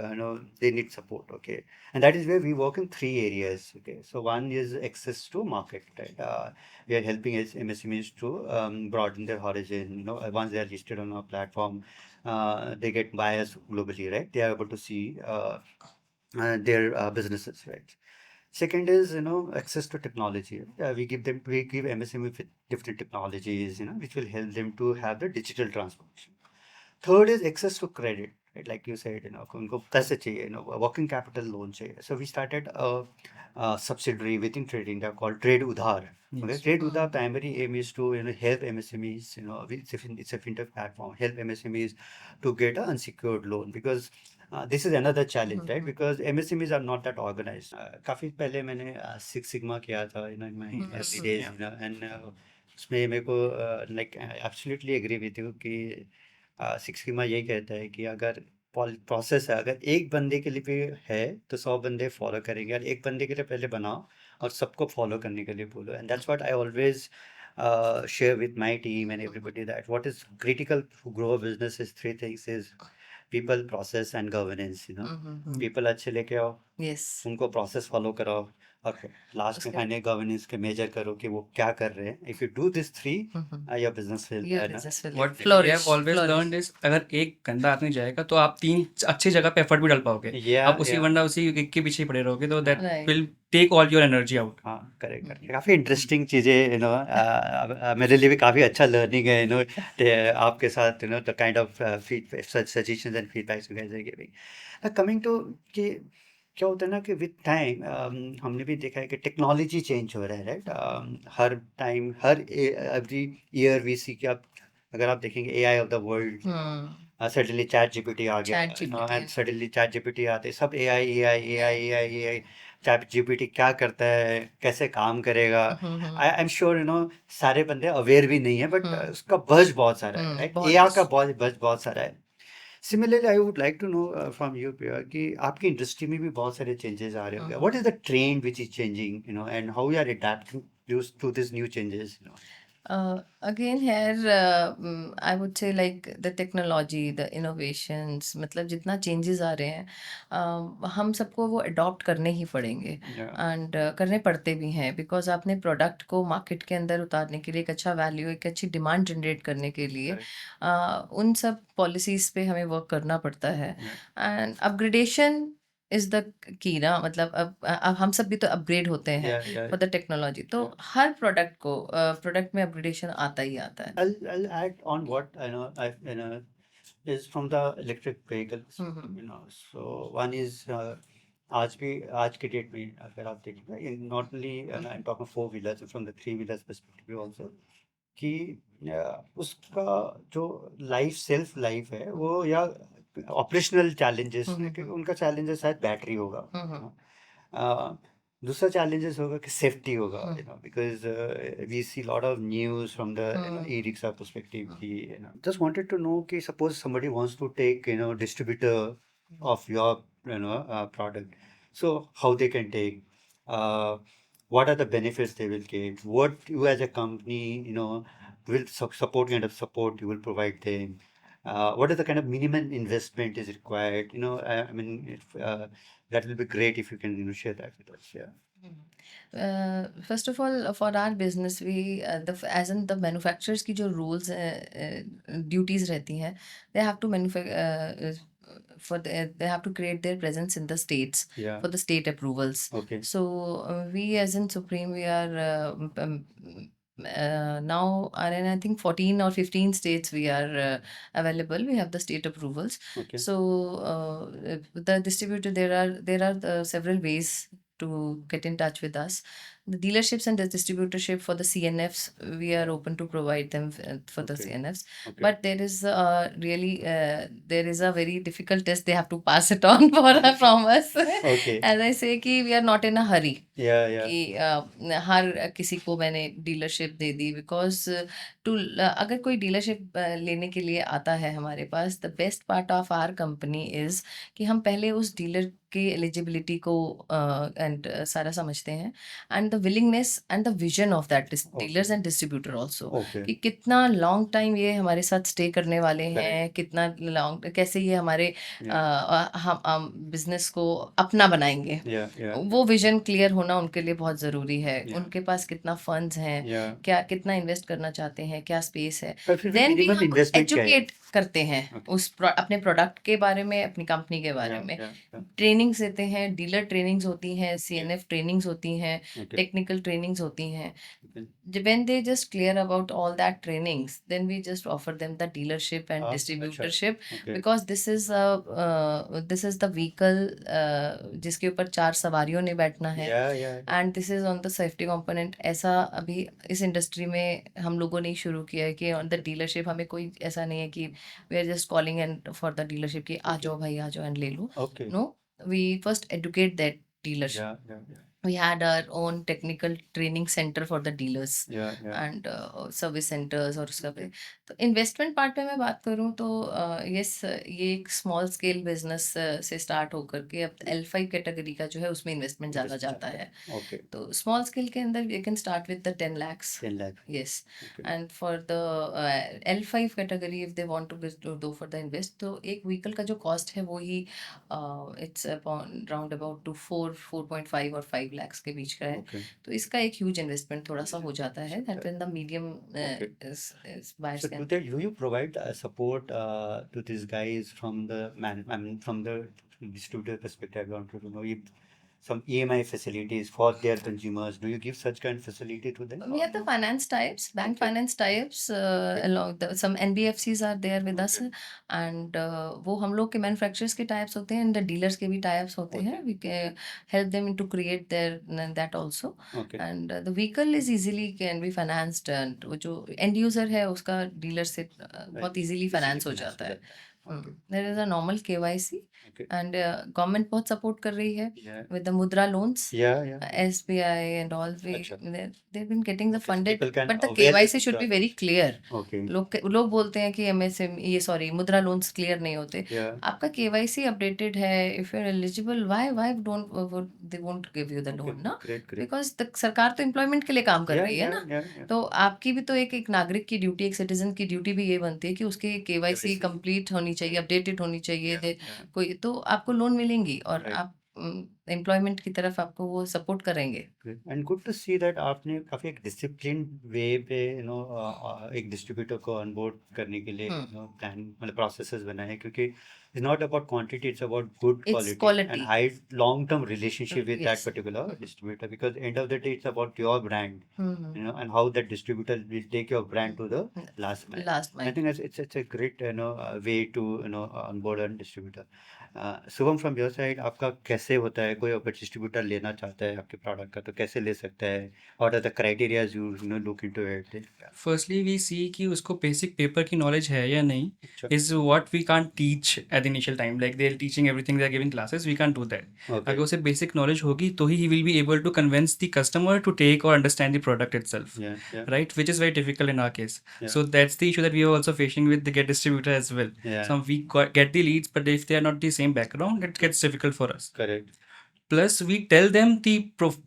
they need support. Okay. And that is where we work in three areas. Okay. So one is access to market, right? We are helping MSMEs to broaden their horizon. Once they are listed on our platform, they get buyers globally, right? They are able to see their businesses, right? Second is, access to technology. We give MSME with different technologies, which will help them to have the digital transformation. Third is access to credit, right? Like you said, उनको पैसे चाहिए, working capital loan चाहिए. So we started a subsidiary within Trade India called Trade Udhar. Okay, Yes. Trade Udhar primary aim is to, help MSMEs, it's a fintech platform, help MSMEs to get an unsecured loan because this is another challenge, right? Because MSMEs are not that organized. काफी पहले मैंने Six Sigma किया था, in my early days, and उसमें मेरे को like absolutely agree with you कि six sigma यही कहता है कि अगर प्रोसेस है, अगर एक बंदे के लिए भी है तो 100 बंदे फॉलो करेंगे, और एक बंदे के लिए पहले बनाओ और सबको फॉलो करने के लिए बोलो. And that's what I always share with my team and everybody, that what is critical to grow a business is three things: is people, process and governance. People अच्छे लेके आओ, Yes. उनको प्रोसेस फॉलो कराओ, और last में उसके final governance के major करो कि वो क्या कर रहे हैं. If you do this three, your business Your will business will What we flourish. have always flourish. learned is अगर एक गंदा आदमी जाएगा तो आप 3 अच्छी जगह पे एफर्ट भी डाल पाओगे. Yeah, आप उसी yeah. वरना उसी एक के पीछे ही पड़े रहोगे तो that Right. Will take all your energy out. हाँ, करेक्ट. काफी इंटरेस्टिंग चीजें, मेरे लिए भी काफी अच्छा लर्निंग है, आपके साथ, the kind of suggestions and feedbacks you guys are giving. Coming to कि क्या होता है ना कि विद टाइम हमने भी देखा है कि टेक्नोलॉजी चेंज हो रहा है, राइट? हर टाइम, हर एवरी ईयर वी सी कि आप अगर आप देखेंगे AI of the world, suddenly ChatGPT आ गया, ChatGPT, and suddenly ChatGPT आते सब AI AI AI AI AI. ChatGPT क्या करता है, कैसे काम करेगा, आई एम श्योर सारे बंदे अवेयर भी नहीं है, बट उसका बज बहुत सारा है, राइट? बहुत एआई बuzz. का बज बहुत सारा है. Similarly I would like to know from you, Priya, कि आपकी इंडस्ट्री में भी बहुत सारे चेंजेस आ रहे होंगे. What is the trend which is changing, and how you are adapting to this new changes? Again here I would say like the technology, the innovations, मतलब जितना changes आ रहे हैं हम सबको वो adopt करने ही पड़ेंगे Yeah. एंड करने पड़ते भी हैं बिकॉज आपने प्रोडक्ट को मार्केट के अंदर उतारने के लिए एक अच्छा वैल्यू, एक अच्छी डिमांड जनरेट करने के लिए Correct. उन सब पॉलिसीज पे हमें वर्क करना पड़ता है Yeah. And upgradation is the key ना, मतलब अब हम सब भी तो अपग्रेड होते हैं Yeah. Yeah. For the technology, तो Yeah. हर प्रोडक्ट को प्रोडक्ट में अपग्रेडेशन आता ही आता है. I'll add on what I know. Is from the electric vehicles. Hmm. So one is आज की डेट में अगर आप देखेंगे not only I'm talking four wheelers, from the three wheelers perspective also, कि उसका जो सेल्फ लाइफ है वो या ऑपरेशनल चैलेंजेस, क्योंकि उनका चैलेंजेस शायद बैटरी होगा. दूसरा चैलेंजेस होगा कि सेफ्टी होगा, because we see lot of news from the e rickshaw perspective की जस्ट वांटेड टू नो कि suppose somebody wants to take distributor of your product, so how they can take, what are the benefits they will get, what you as a company will support, kind of support you will provide them, what is the kind of minimum investment is required, I mean, if that will be great if you can share that with us. Yeah. First of all for our business we as an the manufacturers की जो rules duties रहती हैं, they have to they have to create their presence in the states Yeah. for the state approvals. Okay. So we as in Supreme, we are now are in I think 14 or 15 states we are available. We have the state approvals. Okay. So the distributor, there are several ways to get in touch with us. The dealerships and the distributorship for the CNFs, we are open to provide them for the Okay. CNFs. Okay. But there is really there is a very difficult test they have to pass it on from us. Okay. As I say कि we are not in a hurry Yeah. Yeah. कि हर किसी को मैंने dealership दे दी, because to अगर कोई dealership लेने के लिए आता है हमारे पास, the best part of our company is कि हम पहले उस डीलर की एलिजिबिलिटी को एंड सारा समझते हैं, and the willingness and the vision of that dealers and distributor also, Okay. कि कितना लॉन्ग टाइम ये हमारे साथ स्टे करने वाले हैं, Correct. कितना लॉन्ग कैसे ये हमारे हम बिजनेस को अपना बनाएंगे. Yeah. Yeah. वो विजन क्लियर होना उनके लिए बहुत ज़रूरी है. Yeah. उनके पास कितना फंड्स हैं, Yeah. क्या कितना इन्वेस्ट करना चाहते हैं, क्या स्पेस है, पर फिर भी देन भी minimum हम investment क्या है? एजुकेट करते हैं Okay. उस अपने प्रोडक्ट के बारे में, अपनी कंपनी के बारे Yeah. में. Yeah. Yeah. ट्रेनिंग्स देते हैं, डीलर ट्रेनिंग्स होती हैं, CNF ट्रेनिंग्स होती हैं, Okay. टेक्निकल ट्रेनिंग्स होती हैं. Okay. When they just clear about all that trainings, then we just offer them the dealership and अच्छा. distributorship, Okay. because this is the vehicle जिसके ऊपर 4 सवारियों ने बैठना है, Yeah. Yeah. And this is on the safety component. ऐसा अभी इस इंडस्ट्री में हम लोगों ने ही शुरू किया है कि ऑन द डीलरशिप हमें कोई ऐसा नहीं है कि we are just calling and for the dealership कि आ जाओ भाई, आ जाओ एंड ले लो. Okay. No, we first educate that dealership. Yeah. Yeah. Yeah. We had our own technical training center for the dealers Yeah. Yeah. and service centres और उसका भी. तो इन्वेस्टमेंट पार्ट पे मैं बात करूँ तो यस, ये एक स्मॉल स्केल बिजनेस से स्टार्ट होकर के अब L5 कैटेगरी का जो है उसमें इन्वेस्टमेंट ज़्यादा जाता है. Okay. तो स्मॉल स्केल के अंदर you can start with the 10 lakhs. 10 lakh. Yes, Okay. and for the L5 category, if they want to go for the invest, तो एक व्हीकल का जो कॉस्ट है वो ही इट्स राउंड अबाउट टू 4.5 और 5 lakhs के बीच का है. Okay. तो इसका एक ह्यूज इन्वेस्टमेंट थोड़ा सा हो जाता है. That in the medium Okay. Buyers So can. do you provide support to these guys from the I mean, from the distributor perspective? I want to know if some EMI facilities for their consumers. Do you give such kind of facility to them? We have the finance types, bank Okay. finance types, along some NBFCs are there with us, Okay. and वो हम लोग के manufacturers के types होते हैं, and the dealers के भी types होते हैं. Okay. We can help them to create their that also, Okay. and the vehicle is easily can be financed, and वो जो end user है उसका dealer से बहुत easily finance हो जाता है. There is a normal KYC Okay. and government बहुत support कर रही है Yeah. with the Mudra loans. Yeah. SBI and all अच्छा. they've been getting the Okay, so funded, people can but the avail KYC with should be the- very clear. Okay. लोग बोलते हैं कि MSME ये sorry मुद्रा loans clear नहीं होते. Yeah. आपका KYC अपडेटेड है, if you're eligible, why don't they won't give you the Okay. loan ना? Great. Because सरकार तो एम्प्लॉयमेंट के लिए काम कर रही है ना. Yeah. तो आपकी भी तो एक नागरिक की ड्यूटी, एक सिटीजन की ड्यूटी भी ये बनती है कि उसकी KYC KYC कंप्लीट होनी चाहिए, अपडेटेड होनी चाहिए. Yeah. कोई तो आपको लोन मिलेंगी और Right. आप एम्प्लॉयमेंट की तरफ आपको वो सपोर्ट करेंगे. And good to see that आपने काफी एक डिसिप्लिन वे पे एक डिस्ट्रीब्यूटर को ऑनबोर्ड करने के लिए प्लान मतलब प्रोसेसेस बनाए हैं, क्योंकि it's not about quantity, it's about good It's quality and quality. High long term relationship with that Yes. Particular distributor, because and of the day it's about your brand, and how that distributor will take your brand to the last mile. Last I mile. think it's a great way to onboard a distributor. Shubham, from your side आपका कैसे होता है? कोई अगर distributor लेना चाहता है आपके प्रोडक्ट का तो कैसे ले सकता है? What are the criterias you look into it? Firstly we see कि उसको बेसिक पेपर की नॉलेज है या नहीं, अच्छा. Is what we can't teach at the initial time. Like they are teaching everything, they are giving classes, we can't do that. Okay. अगर उसे basic knowledge होगी तो he will be able to convince the customer to take और understand the product itself, या right? Which is very difficult in our case. Yeah. So that's the issue that we are also facing with the Get distributor as well. या We get the leads, but if they are not the same background, it gets difficult for us. Correct. Plus, we tell them the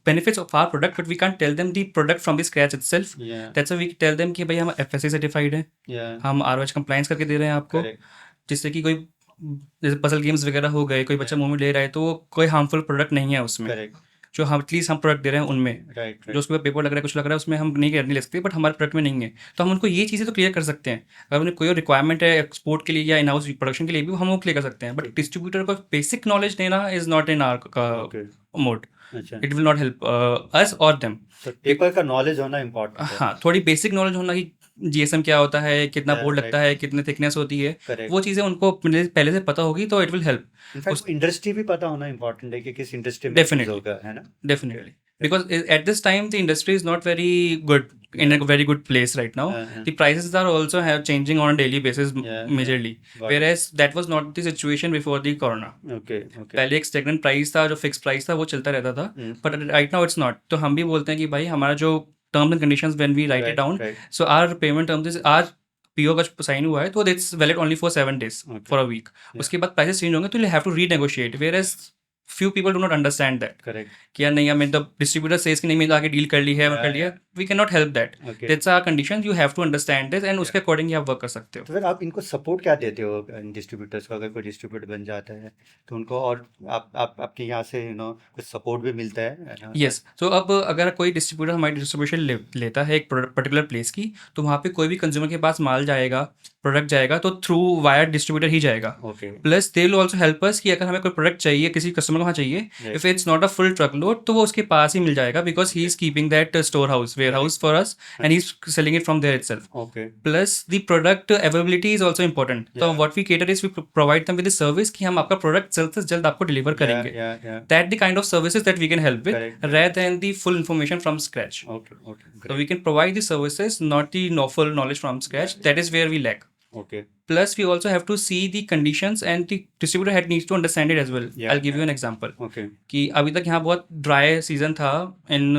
benefits of our product, but we can't tell them the product from the scratch itself. या That's why we tell them कि भाई हम FSC certified है, या हम ROH compliance करके दे रहे हैं आपको, करेक्ट. जिससे कि कोई जैसे पजल गेम्स वगैरह हो गए, कोई बच्चा मुंह में ले रहा है तो वो कोई हार्मफुल प्रोडक्ट नहीं है उसमें. करेक्ट. जो हम एटलीस्ट हम प्रोडक्ट दे रहे हैं उनमें राइट. जो उसके पेपर लग रहा है, कुछ लग रहा है, उसमें हम नहीं ले सकते, बट हमारे प्रोडक्ट में नहीं है, तो हम उनको ये चीज़ें तो क्लियर कर सकते हैं. अगर उन्हें कोई रिक्वायरमेंट है एक्सपोर्ट के लिए या इन हाउस प्रोडक्शन के लिए भी, हम वो क्लियर कर सकते हैं. बट डिस्ट्रीब्यूटर को बेसिक नॉलेज देना is not in our okay. Mode. अच्छा. It will not help us और देम. तो पेपर का नॉलेज होना इम्पोर्टेंट है. हाँ, थोड़ी बेसिक नॉलेज होना कि GSM क्या होता है, कितना Yeah, बोर्ड right. लगता है, कितने थिकनेस होती है, करेक्ट. वो चीज़ें उनको पहले से पता होगी तो it will help in fact industry भी पता होना इम्पोर्टेंट है कि किस इंडस्ट्री में Definitely. होगा, है ना? definitely. Because at this time the industry is not very good, in a very good place right now. The prices are also changing on a daily basis majorly. Got Whereas that was not the situation before the corona. Okay. Okay. पहले एक stagnant price था, जो fix price था वो चलता रहता था, hmm. But right now it's not. तो हम भी बोलते हैं कि भाई हमारा जो terms and conditions when we write it down, right. So our payment terms is आज PO का साइन हुआ है तो that's valid only for 7 days Okay. For a week. Yeah. उसके बाद प्राइसेस चेंज होंगे तो you have to renegotiate. Whereas few people do not understand that correct. कि यार नहीं, हमें द डिस्ट्रीब्यूटर सेज कि नहीं मैंने आगे डील कर ली है, कर लिया, we can not help that. Okay. That's our condition, you have to understand this and उसके अकॉर्डिंग आप वर्क कर सकते हो. तो फिर आप इनको सपोर्ट क्या देते हो डिस्ट्रीब्यूटर्स को? अगर कोई डिस्ट्रीब्यूटर बन जाता है तो उनको और आप आपके यहाँ से कुछ सपोर्ट भी मिलता है ना? यस. सो अब अगर कोई डिस्ट्रीब्यूटर हमारी डिस्ट्रीब्यूशन लेता है एक पर्टिकुलर प्लेस की, तो वहाँ पे कोई भी कंज्यूमर के पास माल जाएगा, प्रोडक्ट जाएगा, तो थ्रू वायर डिस्ट्रीब्यूटर ही जाएगा. Okay. Plus they will also help us कि अगर हमें कोई प्रोडक्ट चाहिए, किसी कस्टमर को वहाँ चाहिए, if it's not a full truck load, तो वो उसके पास ही मिल जाएगा, because he is keeping that store house, warehouse for us, and he is selling it from there itself. Okay. Plus the product availability is also important. तो Yeah. What we cater is we provide them with service कि हम आपका product जल्द से जल्द आपको deliver करेंगे. या That the kind of services that we can help with, Correct. rather than the full information from scratch. Okay. Okay. So we can provide the services, not the full knowledge from scratch. That is where we lack. Okay. Plus, we also have to see the conditions, and the distributor head needs to understand it as well. Yeah, I'll give you an example. Okay. कि अभी तक यहाँ बहुत dry season था इन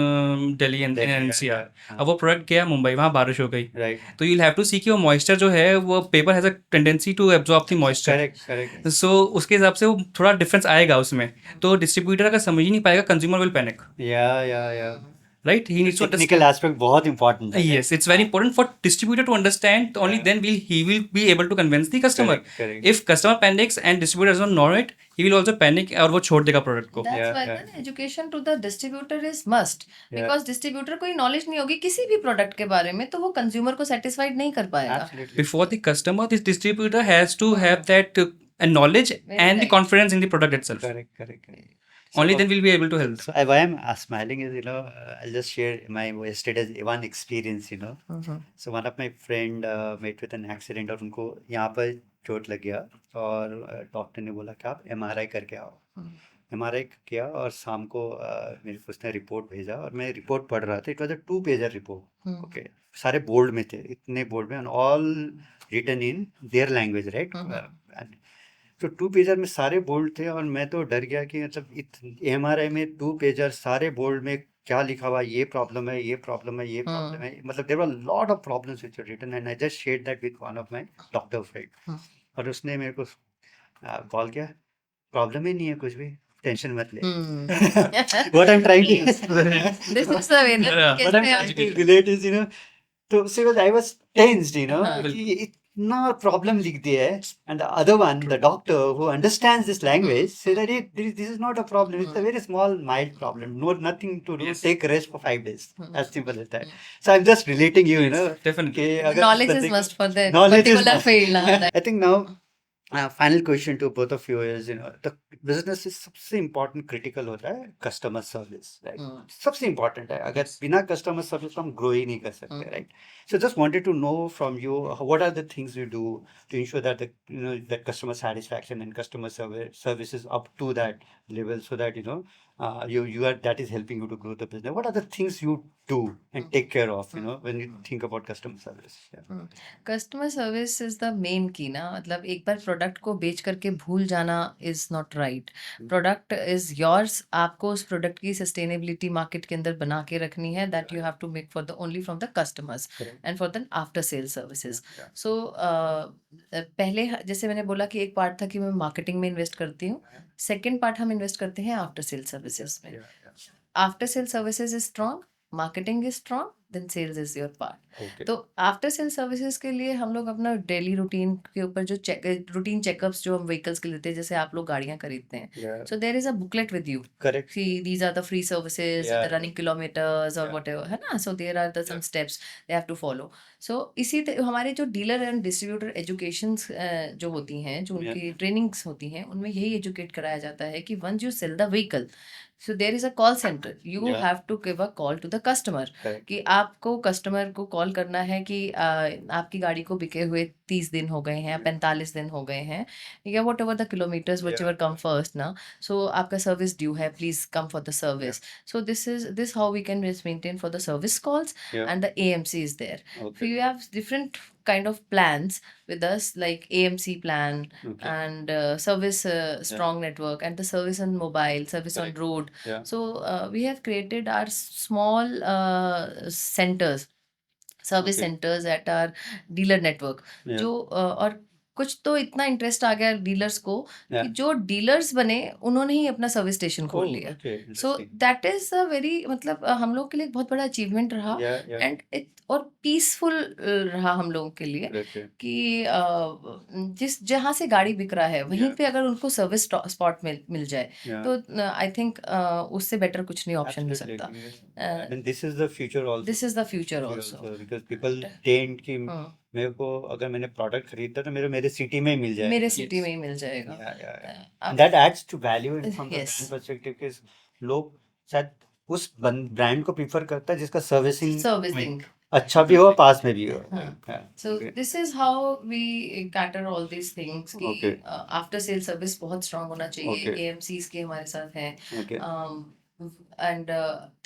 Delhi and NCR. अब वो product गया मुंबई, वहाँ बारिश हो गई, राइट. तो you'll have to see कि वो मॉइस्चर जो है, वो paper has a tendency to absorb the moisture. Correct. Correct. So उसके हिसाब से वो थोड़ा डिफरेंस आएगा उसमें, तो डिस्ट्रीब्यूटर अगर समझ ही नहीं पाएगा, कंज्यूमर विल पैनिक, या right? He needs to technical aspect बहुत इंपॉर्टेंट है. Yes, it's very important for distributor to understand. Only Yeah. then he will be able to convince the customer. Correct. If customer panics and distributor does not know it, he will also panic और वो छोड़ देगा product को. That's Yeah, why yeah. the education to the distributor is must. Yeah. Because distributor को knowledge नहीं होगी किसी भी प्रोडक्ट के बारे में, तो वो कंज्यूमर को सेटिस्फाइड नहीं कर पाएगा. Absolutely. Before the customer, this distributor has to have that knowledge Very and the right. confidence in the product itself. Correct. Only then we'll be able to help. So why I'm smiling is, I'll just share my yesterday's one experience, So one of my friend met with an accident और उनको यहाँ पर चोट लग गया और doctor ने बोला कि आप MRI करके आओ. MRI किया और शाम को मेरे को उसने रिपोर्ट भेजा और मैं रिपोर्ट पढ़ रहा था. It was a 2 pager report. Okay, सारे बोल्ड में थे, इतने बोल्ड में, and all written in their language, right. तो 2 पेजर में सारे बोल्ड थे और मैं तो डर गया कि मतलब MRI में 2 पेजर सारे बोल्ड में क्या लिखा हुआ, ये प्रॉब्लम है, ये प्रॉब्लम है, ये प्रॉब्लम है. मतलब there were lot of problems which were written and I just shared that with one of my doctor friend. और उसने मेरे को कॉल किया, प्रॉब्लम ही नहीं है कुछ भी, टेंशन मत ले. What I'm trying to This is the way that Yeah. what I'm कैसे trying to relate is, तो उससे was I was tensed, हाँ. कि ये इतना प्रॉब्लम लिख दिया है. And the other one, the doctor who understands this language, said that this is not a problem. It's a very small, mild problem. No, nothing to do. Yes. Take rest for 5 days. As simple as that. So I'm just relating you, Definitely. कि अगर knowledge is बंदे को- must for the Knowledge is particular must. field. That- I think now, final question to both of you is, the business is सबसे important critical होता है customer service, right? सबसे important है. अगर बिना customer service हम grow ही नहीं कर सकते, right? So just wanted to know from you, what are the things you do to ensure that that customer satisfaction and customer service is up to that level, so that you are, that is helping you to grow the business. What are the things you do and take care of, when you think about customer service? Yeah. Customer service is the main की ना. मतलब एक बार product को बेच करके भूल जाना is not right. Product is yours. आपको उस प्रोडक्ट की सस्टेनेबिलिटी मार्केट के अंदर बना के रखनी है. That you have to make for the only from the customers Correct. And for the after sale services. Yeah. So पहले जैसे मैंने बोला कि एक पार्ट था कि मैं मार्केटिंग में इन्वेस्ट करती हूँ. सेकेंड पार्ट हम इन्वेस्ट करते हैं आफ्टर सेल सर्विसेज में. Yeah, yeah. After sale services is strong, marketing is strong, then sales is your part. Okay. तो आफ्टर सेल सर्विसेज के लिए हम लोग अपना डेली रूटीन के ऊपर जो रूटीन चेकअप्स जो हम व्हीकल्स के लेते हैं, जैसे आप लोग गाड़ियां खरीदते हैं, Yeah. So there is a booklet with you. Correct. See, these are the free services, Yeah. the running kilometers or Yeah. whatever, है ना. So there are the some Yeah. steps they have to follow. So हमारे जो dealer and distributor educations जो होती हैं, जो Yeah. उनकी trainings होती हैं, उनमें यही एजुकेट कराया जाता है कि once you sell the vehicle, so there is a call centre. You Yeah. Have to give a call to the customer. Correct. कि आपको कस्टमर को कॉल करना है कि आपकी गाड़ी को बिके हुए 30 दिन हो गए हैं, 45 दिन हो गए हैं, या whatever the kilometres whichever come first ना. सो आपका सर्विस ड्यू है, please come for the service. So this how we can maintain for the service calls. Yeah. And the AMC is there. So Okay. you have different kind of plans with us, like AMC plan Okay. and service strong network, and the service on mobile, service on Correct. road. Yeah. So we have created our small centers, service Okay. centers at our dealer network. Yeah. जो और कुछ तो इतना interest आ गया dealers को कि Yeah. जो dealers बने उन्होंने ही अपना सर्विस स्टेशन खोल Oh, लिया. okay. So Interesting. That is a very, मतलब हम लोग के लिए एक बहुत बड़ा अचीवमेंट रहा. Yeah, yeah. एंड और पीसफुल रहा हम लोगों के लिए Correct, yeah. कि जिस जहाँ से गाड़ी बिक रहा है वहीं Yeah. पे अगर उनको सर्विस स्पॉट मिल जाए, Yeah. तो आई थिंक उससे बेटर कुछ नहीं ऑप्शन मिल Absolutely सकता. agree. And this is the future also. This is the future Future also. also, because people tend कि मेरे को, अगर मैंने प्रोडक्ट खरीदा तो मेरे सिटी में ही मिल जाए. मेरे सिटी में ही मिल जाएगा. Yeah, yeah, yeah. अब- And that adds to value and from the Yes. brand perspective, because लोग शायद उस ब्रांड को प्रीफर करता है जिसका सर्विसिंग सर्विसिंग. अच्छा भी हो, पास में भी हो. हाँ. Yeah. So Okay. this is how we cater all these things कि Okay. आफ्टर सेल सर्विस बहुत स्ट्रांग होना चाहिए. Okay. AMCs के हमारे साथ हैं. Okay. And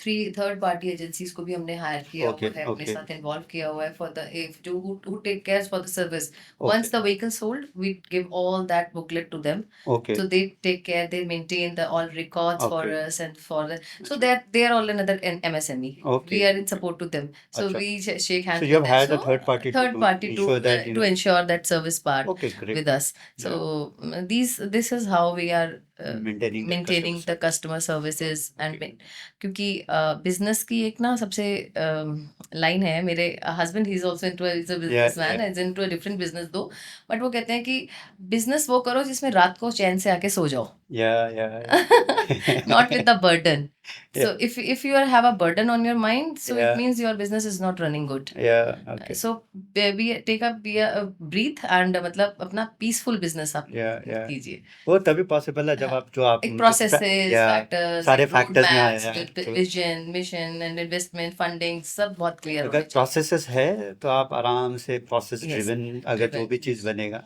3 third party agencies को भी हमने हायर किया Okay, हुआ है, अपने okay. साथ इन्वॉल्व किया हुआ है फॉर द जो who take care for the service. Okay. Once the vehicle sold, we give all that booklet to them. Okay. So they take care, they maintain the all records for Okay. us and for the, so they are all another MSME. Okay. We are in support to them. So Acha. we shake hands. So you have with them. hired a So, third party third to party ensure that, to ensure that service part Okay, great. with us. So this is how we are Maintaining the customer services and Okay. क्योंकि business की एक ना सबसे line है. मेरे husband he is also into a businessman, yeah. Is into a different business दो, but वो कहते हैं कि बिजनेस वो करो जिसमें रात को चैन से आके सो जाओ, Yeah, yeah, yeah. Not with the burden. Yeah. So if you have a burden on your mind, so Yeah. it means your business is not running good. Yeah. Okay. So take a breath and मतलब अपना peaceful business आप Yeah. कीजिए. वो तभी possible है जब हाँ, आप जो आप एक processes, या factors, सारे एक फैक्टर्स में आए roadmaps, हैं तो vision, mission and investment, funding सब बहुत clear अगर होने चाहिए. प्रोसेसेस है तो आप आराम से प्रोसेस Yes, ड्रिवन अगर जो driven. भी चीज़ बनेगा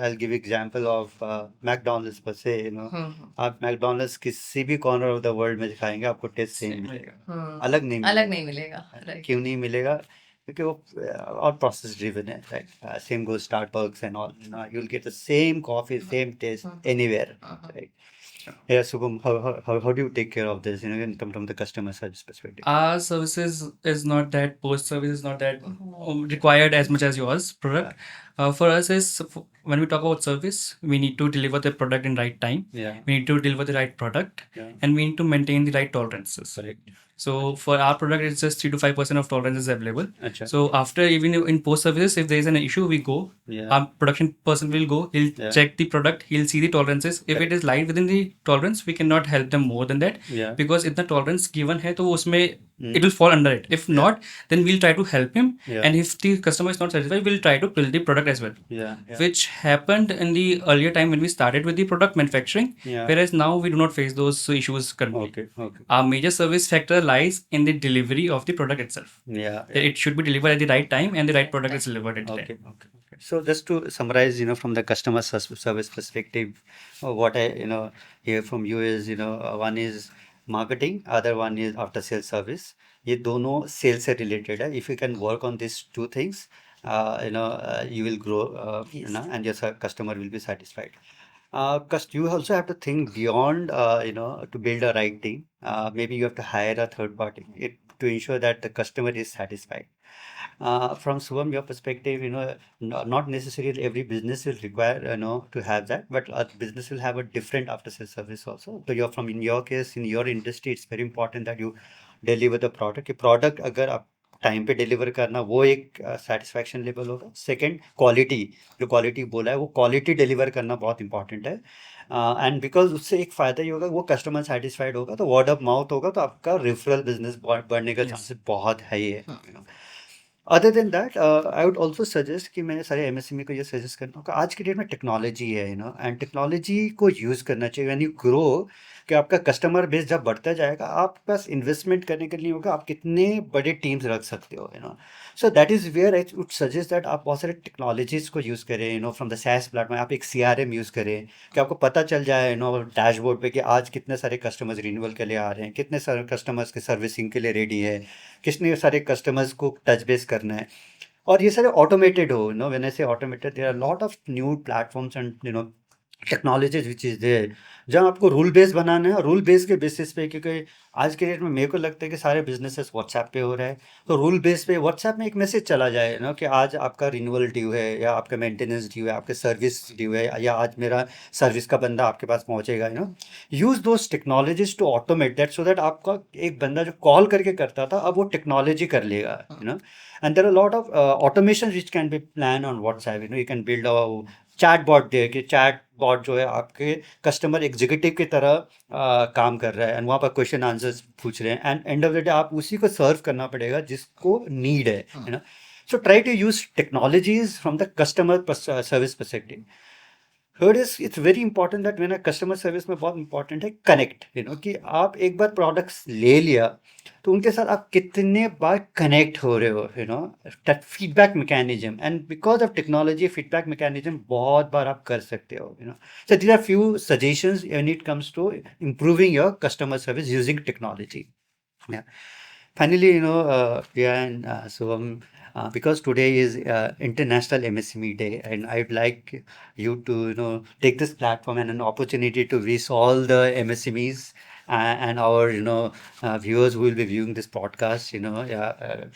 I give example of McDonald's पर से आप मैकडॉनल्ड्स किसी भी कॉर्नर ऑफ द वर्ल्ड में दिखाएंगे आपको टेस्ट सेम मिलेगा, अलग नहीं अलग मिलेगा। नहीं मिलेगा. Right. क्यों नहीं मिलेगा? क्योंकि वो और प्रोसेस ड्रिवन है, right? Same go Starbucks and all, you will get the same coffee, same taste anywhere, right? Yeah, Subham, how do you take care of this, in terms from the customer service perspective? Our services is not that post service is not that required as much as yours product. For us is when we talk about service, we need to deliver the product in right time. Yeah, We need to deliver the right product, yeah, and we need to maintain the right tolerances. correct. So for our product, it's just 3 to 5% of tolerance is available. Acha. So after even in post services, if there is an issue, we go. Yeah, Our production person will go. He'll Yeah. check the product. He'll see the tolerances. If it is light within the tolerance, we cannot help them more than that yeah, because if the tolerance given है तो वो उसमें Mm. it will fall under it. If not, then we'll try to help him. Yeah. And if the customer is not satisfied, we'll try to build the product as well. yeah, yeah, Which happened in the earlier time when we started with the product manufacturing. yeah. Whereas now we do not face those issues currently. Okay, okay. Our major service factor lies in the delivery of the product itself. Yeah, That it should be delivered at the right time and the right product is delivered at the okay, time. okay. So just to summarize, from the customer service perspective, what I hear from you is, one is marketing, other one is after sales service. ये दोनों cell से related है. If you can work on these two things, you will grow, and your customer will be satisfied. You also have to think beyond, to build a right team. Maybe you have to hire a third party to ensure that the customer is satisfied. From Subham, your perspective, not necessarily every business will require, to have that, but a business will have a different after sales service also. So in your case, in your industry, it's very important that you deliver the product. कि product अगर आप time पे deliver करना, वो एक satisfaction level होगा. Second, quality, जो quality बोला है वो क्वालिटी डिलीवर करना बहुत इंपॉर्टेंट है. एंड बिकॉज उससे एक फ़ायदा ही होगा, वो कस्टमर सेटिस्फाइड होगा तो वर्ड ऑफ माउथ होगा, तो आपका रेफरल बिजनेस बढ़ने का चांसेस बहुत है ही है. Other than that, I would also suggest कि मैंने सारे एमएसएमई को ये सजेस्ट करना होगा, आज के डेट में टेक्नोलॉजी है, एंड टेक्नोलॉजी को यूज़ करना चाहिए व्हेन यू ग्रो. कि आपका कस्टमर बेस जब बढ़ता जाएगा, आपके पास इन्वेस्टमेंट करने के लिए होगा, आप कितने बड़े टीम्स रख सकते हो, so that is where I would suggest that आप बहुत सारे टेक्नोलॉजीज़ को यूज़ करें, फ्रॉम द SaaS प्लेटफॉर्म. आप एक CRM यूज़ करें कि आपको पता चल जाए, डैशबोर्ड पे कि आज कितने सारे कस्टमर्स रिन्यूअल के लिए आ रहे हैं, कितने सारे कस्टमर्स के सर्विसिंग के लिए रेडी है, कितने सारे कस्टमर्स को टच बेस करना है. और ये सारे ऑटोमेटेड हो, when I say automated, there are lot of new platforms and technologies which is there, जहाँ आपको रूल बेस बनाना है. और रूल बेस के बेसिस पे, क्योंकि आज के डेट में मेरे को लगता है कि सारे बिजनेसेस व्हाट्सएप पे हो रहा है, तो रूल बेस पे व्हाट्सएप में एक मैसेज चला जाए कि आज आपका रिन्यूअल ड्यू है, या आपका मेंटेनेंस ड्यू है, आपके सर्विस ड्यू है, या आज मेरा सर्विस का बंदा आपके पास पहुँचेगा. Use those technologies to automate that, so that आपका एक बंदा जो कॉल करके करता था, अब वो टेक्नोलॉजी कर लेगा. And there are lot of automation which can be plan on WhatsApp. You can build a chat bot they, कि चैट बॉट जो है आपके कस्टमर एग्जीक्यूटिव की तरह काम कर रहा है, एंड वहाँ पर क्वेश्चन आंसर्स पूछ रहे हैं, and end of the day आप उसी को सर्व करना पड़ेगा जिसको नीड है. So try to use technologies from the customer service perspective. Third is, it's very important that मेरा कस्टमर सर्विस में बहुत इंपॉर्टेंट है कनेक्ट. कि आप एक बार प्रोडक्ट्स ले लिया तो उनके साथ आप कितने बार कनेक्ट हो रहे हो, that feedback mechanism. And because of technology, feedback mechanism बहुत बार आप कर सकते हो. So these are few suggestions when it comes to improving your customer service using technology. Finally, Priya and Subham, because today is International MSME Day, and I'd like you to, take this platform and an opportunity to wish all the MSMEs and our, viewers who will be viewing this podcast,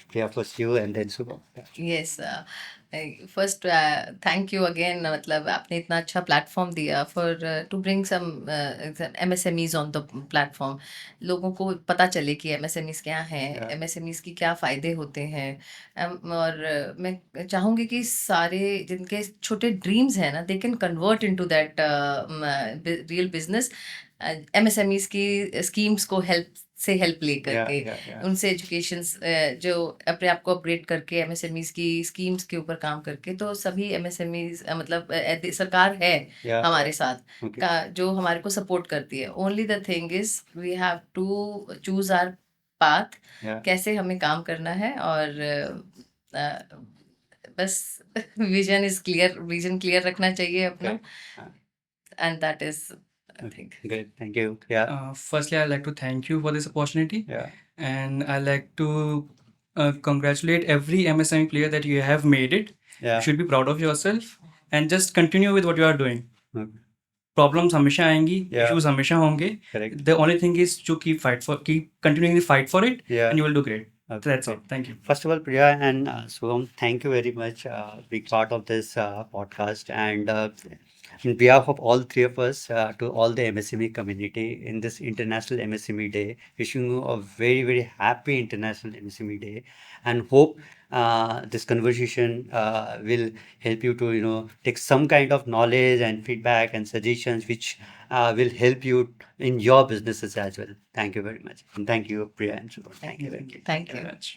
Priya, first you and then Subham. Yes, first thank you again. मतलब आपने इतना अच्छा platform दिया for to bring some MSMEs on the platform. लोगों को पता चले कि MSMEs क्या हैं, Yeah. MSMEs की क्या फ़ायदे होते हैं. और मैं चाहूँगी कि सारे जिनके छोटे ड्रीम्स हैं ना, they can convert into that real business. MSMEs की स्कीम्स को हेल्प से हेल्प ले Yeah, करके yeah. उनसे एजुकेशन जो अपने आप को अपग्रेड करके एमएसएमईज की स्कीम्स के ऊपर काम करके, तो सभी एमएसएमईज मतलब सरकार है Yeah. हमारे साथ Okay. का जो हमारे को सपोर्ट करती है। Only the thing is we have to choose our path, Yeah. कैसे हमें काम करना है, और बस विजन क्लियर रखना चाहिए अपना, Okay. And that is I Okay. Think. Great. Thank you. Yeah. Firstly, I'd like to thank you for this opportunity, Yeah. and I'd like to congratulate every MSME player that you have made it. Yeah. You should be proud of yourself and just continue with what you are doing. Okay. Problems हमेशा आएंगी, Yeah. issues हमेशा होंगे. Correct. The only thing is to keep continuing the fight for it, Yeah. and you will do great. Okay. So that's all. Thank you. First of all, Priya and Shubham, thank you very much being part of this podcast. And in behalf of all three of us, to all the MSME community in this International MSME Day, wishing you a very, very happy International MSME Day, and hope this conversation will help you to, take some kind of knowledge and feedback and suggestions which will help you in your businesses as well. Thank you very much. And thank you, Priya and Shubham. Thank you. Thank you. Very much.